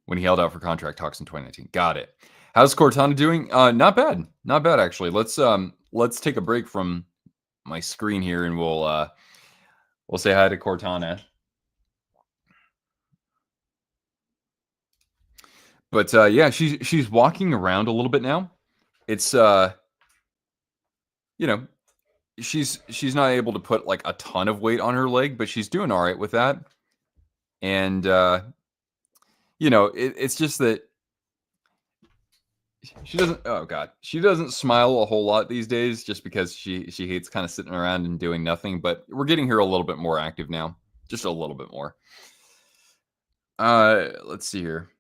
When he held out for contract talks in 2019. Got it. How's Cortana doing? Not bad. Not bad, actually. Let's take a break from my screen here, and we'll say hi to Cortana. But yeah, she's walking around a little bit now. It's she's not able to put like a ton of weight on her leg, but she's doing all right with that. And it's just that she doesn't smile a whole lot these days just because she hates kind of sitting around and doing nothing. But we're getting her a little bit more active now, just a little bit more. Let's see here.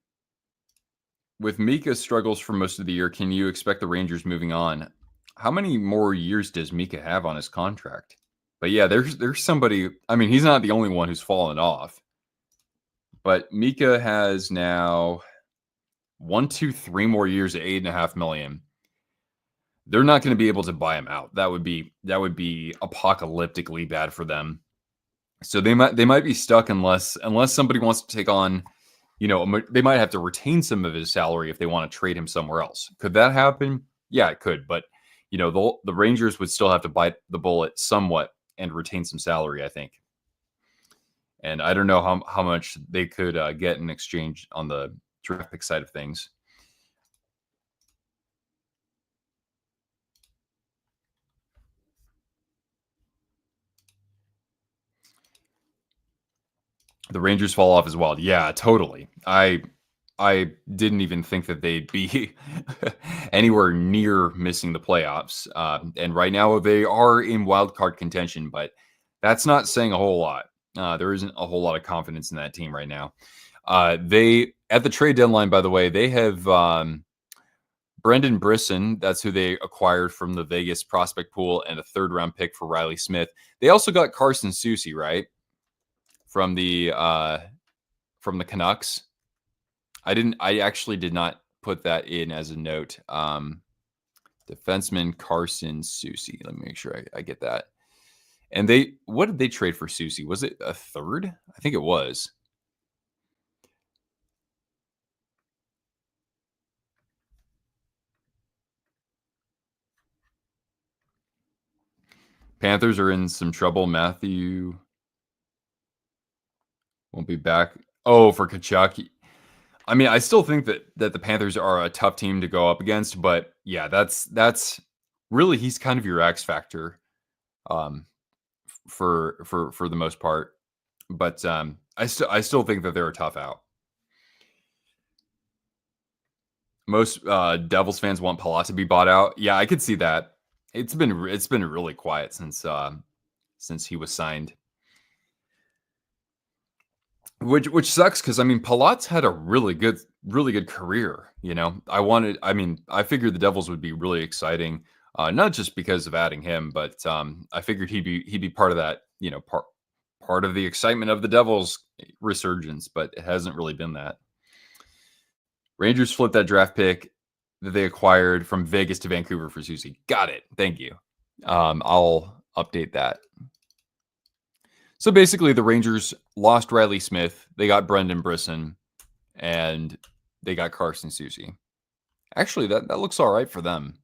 With Mika's struggles for most of the year, can you expect the Rangers moving on? How many more years does Mika have on his contract? But yeah, there's somebody. I mean, he's not the only one who's fallen off. But Mika has now 1, 2, 3 more years at $8.5 million. They're not going to be able to buy him out. That would be apocalyptically bad for them. So they might be stuck unless somebody wants to take on, they might have to retain some of his salary if they want to trade him somewhere else. Could that happen? Yeah, it could. But the Rangers would still have to bite the bullet somewhat and retain some salary, I think. And I don't know how much they could get in exchange on the draft pick side of things. The Rangers fall off as well. Yeah, totally. I I didn't even think that they'd be anywhere near missing the playoffs. And right now they are in wild card contention, but that's not saying a whole lot. There isn't a whole lot of confidence in that team right now. They at the trade deadline, by the way, they have Brendan Brisson. That's who they acquired from the Vegas prospect pool, and a 3rd round pick for Riley Smith. They also got Carson Soucy, right, from the Canucks. I actually did not put that in as a note. Defenseman Carson Soucy. Let me make sure I get that. And what did they trade for Soucy? Was it a 3rd? I think it was. Panthers are in some trouble. Matthew won't be back. Oh, for Kachuk. I mean, I still think that the Panthers are a tough team to go up against, but yeah, that's really, he's kind of your X factor, for the most part. But I still think that they're a tough out. Most Devils fans want Palat to be bought out. Yeah, I could see that. It's been really quiet since he was signed. Which sucks, because I mean, Palat's had a really good career. I figured the Devils would be really exciting, not just because of adding him, but I figured he'd be part of that, part of the excitement of the Devils resurgence. But it hasn't really been that. Rangers flipped that draft pick that they acquired from Vegas to Vancouver for Soucy. Got it. Thank you. I'll update that. So basically, the Rangers lost Riley Smith. They got Brendan Brisson, and they got Carson Soucy. Actually, that looks all right for them.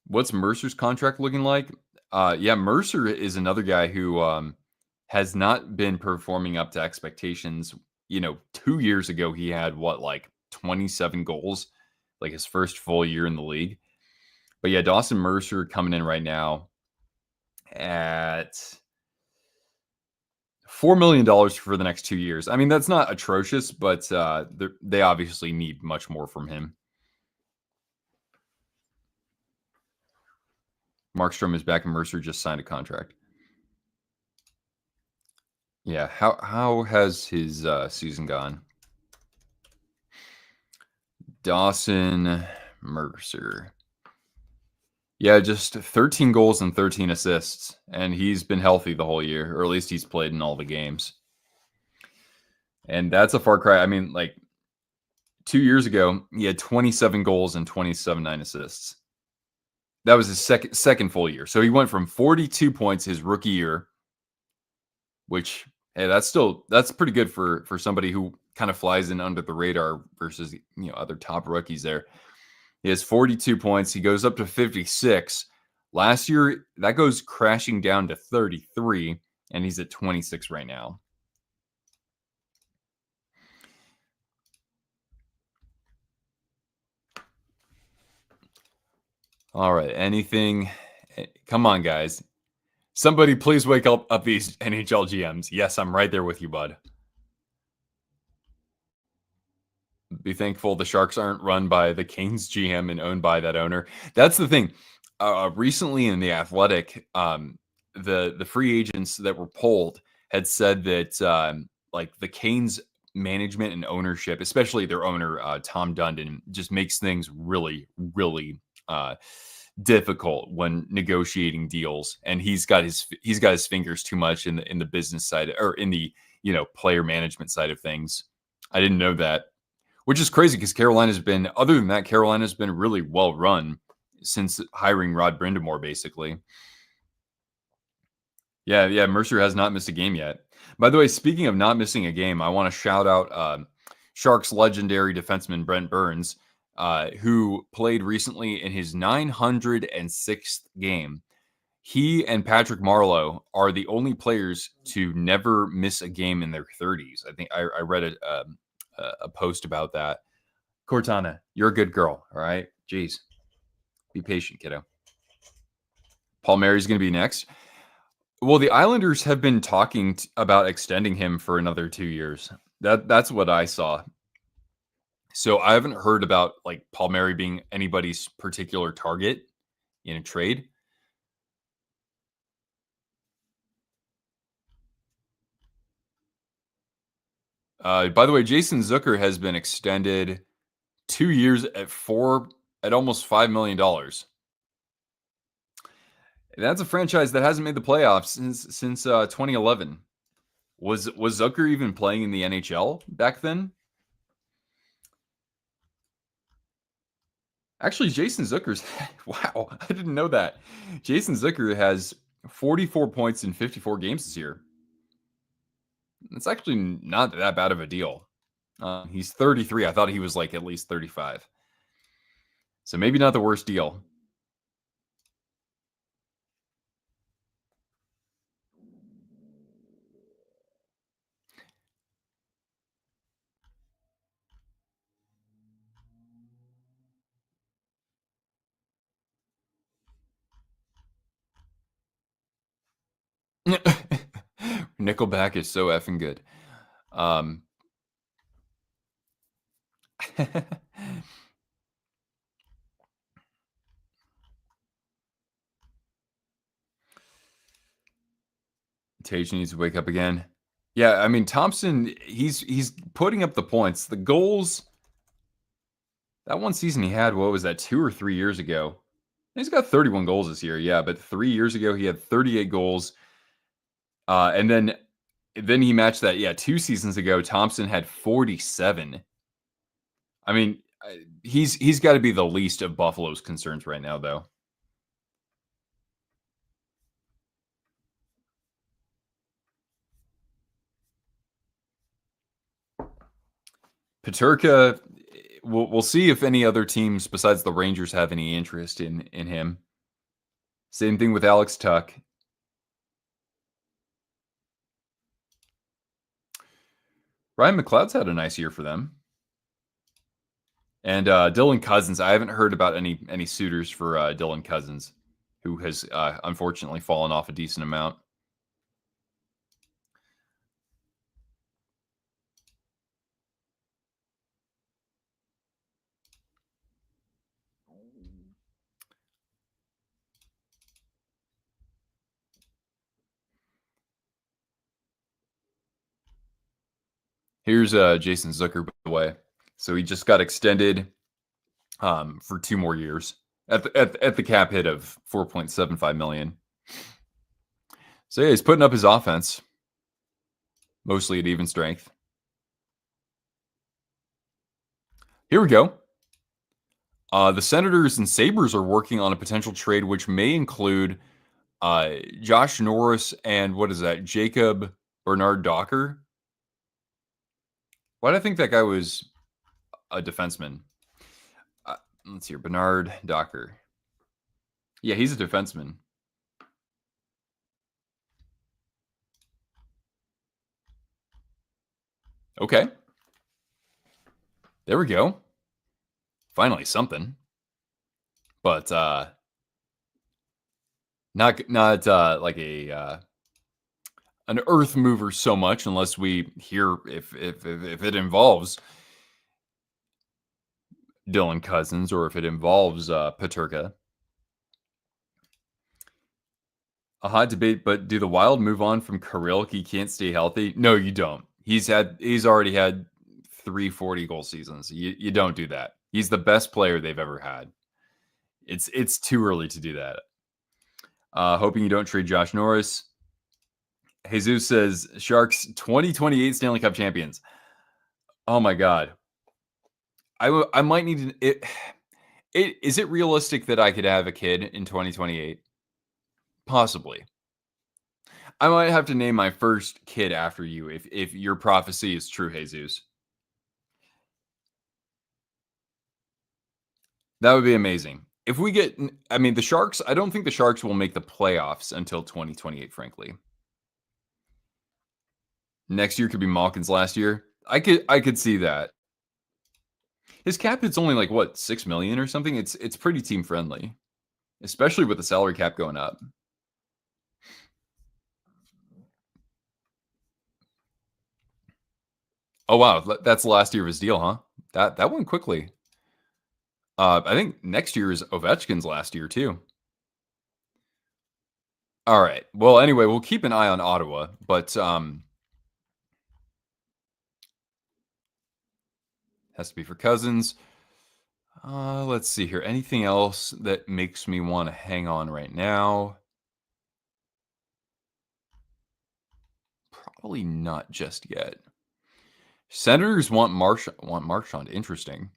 What's Mercer's contract looking like? Yeah, Mercer is another guy who has not been performing up to expectations. 2 years ago, he had 27 goals, like his first full year in the league. But yeah, Dawson Mercer coming in right now at $4 million for the next 2 years. I mean, that's not atrocious, but they obviously need much more from him. Markstrom is back, and Mercer just signed a contract. Yeah, how has his season gone? Dawson Mercer. Yeah, just 13 goals and 13 assists, and he's been healthy the whole year, or at least he's played in all the games. And that's a far cry. I mean, 2 years ago, he had 27 goals and 27 assists. That was his second full year. So he went from 42 points his rookie year, which, hey, that's pretty good for somebody who kind of flies in under the radar versus other top rookies there. He has 42 points. He goes up to 56. Last year, that goes crashing down to 33, and he's at 26 right now. All right. Anything? Come on, guys. Somebody please wake up these NHL GMs. Yes, I'm right there with you, bud. Be thankful the Sharks aren't run by the Kings GM and owned by that owner. That's the thing. Recently in The Athletic, the free agents that were polled had said that the Canes management and ownership, especially their owner, Tom Dundon, just makes things really, really difficult when negotiating deals. And he's got his fingers too much in the business side, or in the player management side of things. I didn't know that, which is crazy, because Carolina's been really well run since hiring Rod Brindamore, basically. Yeah, Mercer has not missed a game yet. By the way, speaking of not missing a game, I want to shout out Sharks legendary defenseman Brent Burns, who played recently in his 906th game. He and Patrick Marleau are the only players to never miss a game in their 30s. I think I read a post about that. Cortana, you're a good girl, all right? Jeez. Be patient, kiddo. Paul Mary's going to be next. Well, the Islanders have been talking about extending him for another 2 years. That's what I saw. So I haven't heard about like Palmieri being anybody's particular target in a trade. By the way, Jason Zucker has been extended 2 years at almost $5 million. That's a franchise that hasn't made the playoffs since 2011. Was Zucker even playing in the NHL back then? Actually, Jason Zucker's wow, I didn't know that. Jason Zucker has 44 points in 54 games this year. It's actually not that bad of a deal. He's 33. I thought he was like at least 35. So maybe not the worst deal. Nickelback is so effing good. Tage needs to wake up again. Yeah, I mean Thompson, he's putting up the points. The goals. That one season he had, what was that, 2 or 3 years ago? He's got 31 goals this year, yeah, but 3 years ago he had 38 goals. And then he matched that, yeah, 2 seasons ago Thompson had 47. I mean, he's got to be the least of Buffalo's concerns right now, though. Peterka, we'll see if any other teams besides the Rangers have any interest in him. Same thing with Alex Tuck. Ryan McLeod's had a nice year for them. And Dylan Cousins, I haven't heard about any suitors for Dylan Cousins, who has unfortunately fallen off a decent amount. Here's Jason Zucker, by the way. So he just got extended for 2 more years at the cap hit of $4.75 million. So yeah, he's putting up his offense, mostly at even strength. Here we go. The Senators and Sabres are working on a potential trade, which may include Josh Norris and what is that, Jacob Bernard Docker? Why do I think that guy was a defenseman? Let's see here, Bernard Docker. Yeah, he's a defenseman. Okay. There we go. Finally something. But not like an earth mover so much, unless we hear if it involves Dylan Cousins or if it involves Peterka. A hot debate, but do the Wild move on from Kirill? He can't stay healthy. No, you don't. He's already had 3 40-goal seasons. You don't do that. He's the best player they've ever had. It's too early to do that. Hoping you don't trade Josh Norris. Jesus says Sharks 2028 Stanley Cup champions. Oh my God. I might need to. Is it realistic that I could have a kid in 2028? Possibly. I might have to name my first kid after you if your prophecy is true, Jesus. That would be amazing. If we get, I mean, the Sharks, I don't think the Sharks will make the playoffs until 2028, frankly. Next year could be Malkin's last year. I could see that. His cap hit's only like what, 6 million or something? It's pretty team friendly, especially with the salary cap going up. Oh wow, that's the last year of his deal, huh? That went quickly. I think next year is Ovechkin's last year too. All right. Well, anyway, we'll keep an eye on Ottawa, but has to be for Cousins. Let's see here. Anything else that makes me want to hang on right now? Probably not just yet. Senators want Marchand. Interesting.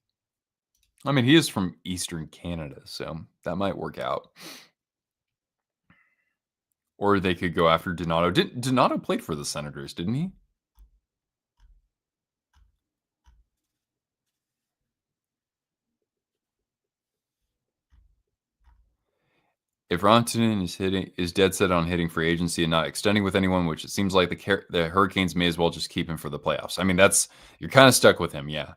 I mean, he is from Eastern Canada, so that might work out. Or they could go after Donato. Donato played for the Senators, didn't he? If Rantanen is dead set on hitting free agency and not extending with anyone, which it seems like the Hurricanes may as well just keep him for the playoffs. I mean, you're kind of stuck with him, yeah.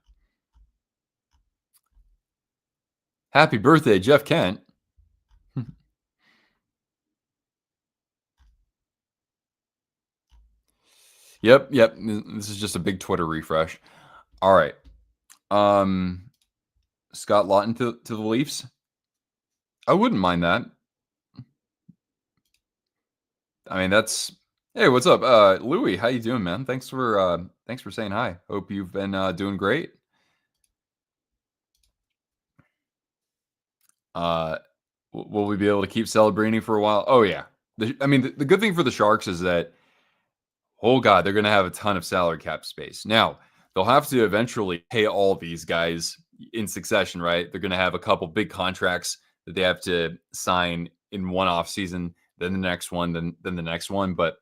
Happy birthday, Jeff Kent. Yep. This is just a big Twitter refresh. All right. Scott Lawton to the Leafs. I wouldn't mind that. I mean, that's hey, what's up, Louie? How you doing, man? Thanks for saying hi. Hope you've been doing great. Will we be able to keep celebrating for a while? Oh yeah. The good thing for the Sharks is that oh god, they're going to have a ton of salary cap space. Now they'll have to eventually pay all these guys in succession, right? They're going to have a couple big contracts that they have to sign in one off season, then the next one, then the next one. But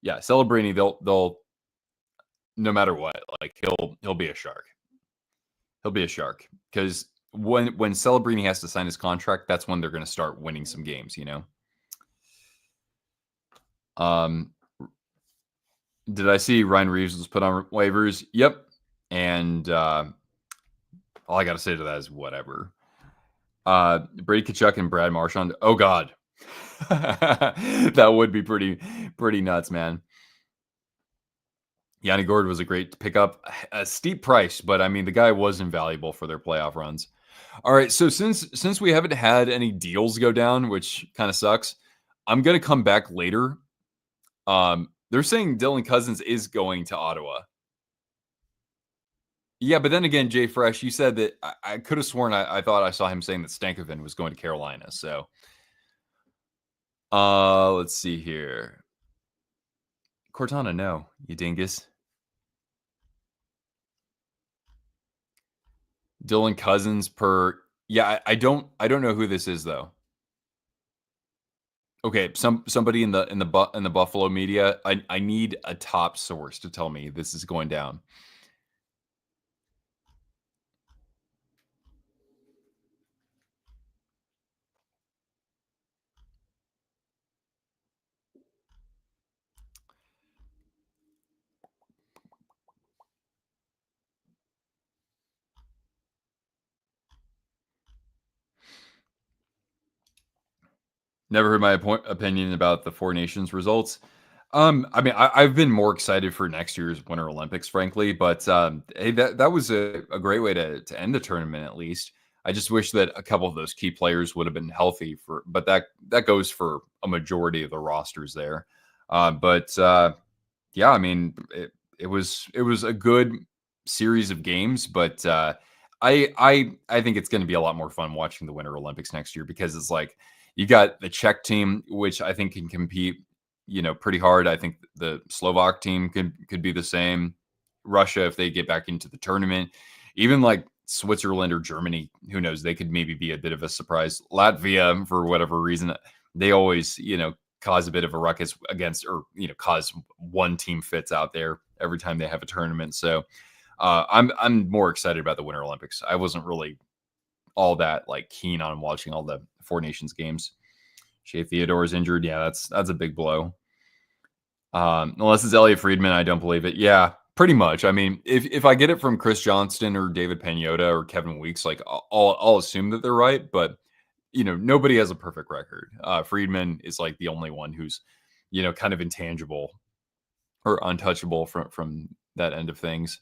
yeah, celebrating they'll no matter what, like he'll be a Shark. He'll be a Shark because when Celebrini has to sign his contract, that's when they're going to start winning some games. Um, did I see Ryan Reeves was put on waivers? Yep. And all I got to say to that is whatever. Brady Tkachuk and Brad Marchand. Oh God, that would be pretty nuts, man. Yanni Gord was a great pickup, a steep price, but I mean the guy was invaluable for their playoff runs. All right, so since we haven't had any deals go down, which kind of sucks, I'm gonna come back later. They're saying Dylan Cousins is going to Ottawa. Yeah, but then again, Jay Fresh, you said that I could have sworn I thought I saw him saying that Stankoven was going to Carolina. So, let's see here. Cortana, no, you dingus. Dylan Cousins per. Yeah, I don't know who this is though. Okay, somebody in the Buffalo media. I need a top source to tell me this is going down. Never heard my opinion about the Four Nations results. I mean, I've been more excited for next year's Winter Olympics, frankly. But hey, that was a great way to end the tournament. At least, I just wish that a couple of those key players would have been healthy for. But that goes for a majority of the rosters there. But yeah, I mean, it was a good series of games, but I think it's going to be a lot more fun watching the Winter Olympics next year because it's like you got the Czech team, which I think can compete, pretty hard. I think the Slovak team could be the same. Russia, if they get back into the tournament, even like Switzerland or Germany, who knows? They could maybe be a bit of a surprise. Latvia, for whatever reason, they always, cause a bit of a ruckus against, or cause one team fits out there every time they have a tournament. So I'm more excited about the Winter Olympics. I wasn't really all that like keen on watching all the Four Nations games. Shea Theodore is injured. Yeah, that's a big blow. Unless it's Elliot Friedman, I don't believe it. Yeah, pretty much. I mean, if I get it from Chris Johnston or David Pagnotta or Kevin Weeks, like I'll assume that they're right. But nobody has a perfect record. Friedman is like the only one who's kind of intangible or untouchable from that end of things.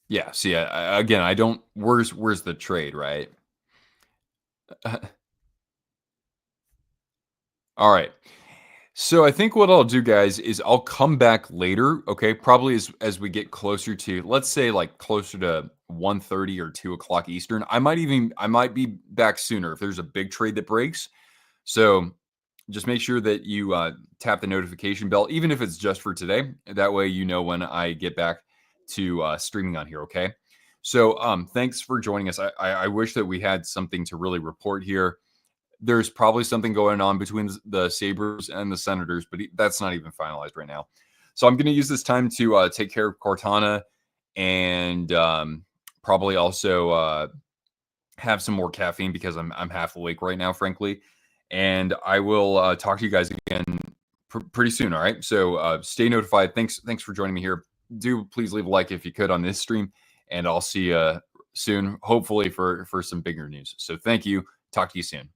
Yeah. See, again, I don't. Where's the trade, right? All right. So I think what I'll do, guys, is I'll come back later. Okay, probably as we get closer to, let's say, like closer to 1:30 or 2 o'clock Eastern. I might be back sooner if there's a big trade that breaks. So just make sure that you tap the notification bell, even if it's just for today. That way, you know when I get back to streaming on here. Okay. So thanks for joining us. I wish that we had something to really report here. There's probably something going on between the Sabres and the Senators, but that's not even finalized right now. So I'm going to use this time to take care of Cortana and probably also have some more caffeine because I'm half awake right now, frankly. And I will talk to you guys again pretty soon. All right. So stay notified. Thanks for joining me here. Do please leave a like if you could on this stream, and I'll see you soon, hopefully for some bigger news. So thank you. Talk to you soon.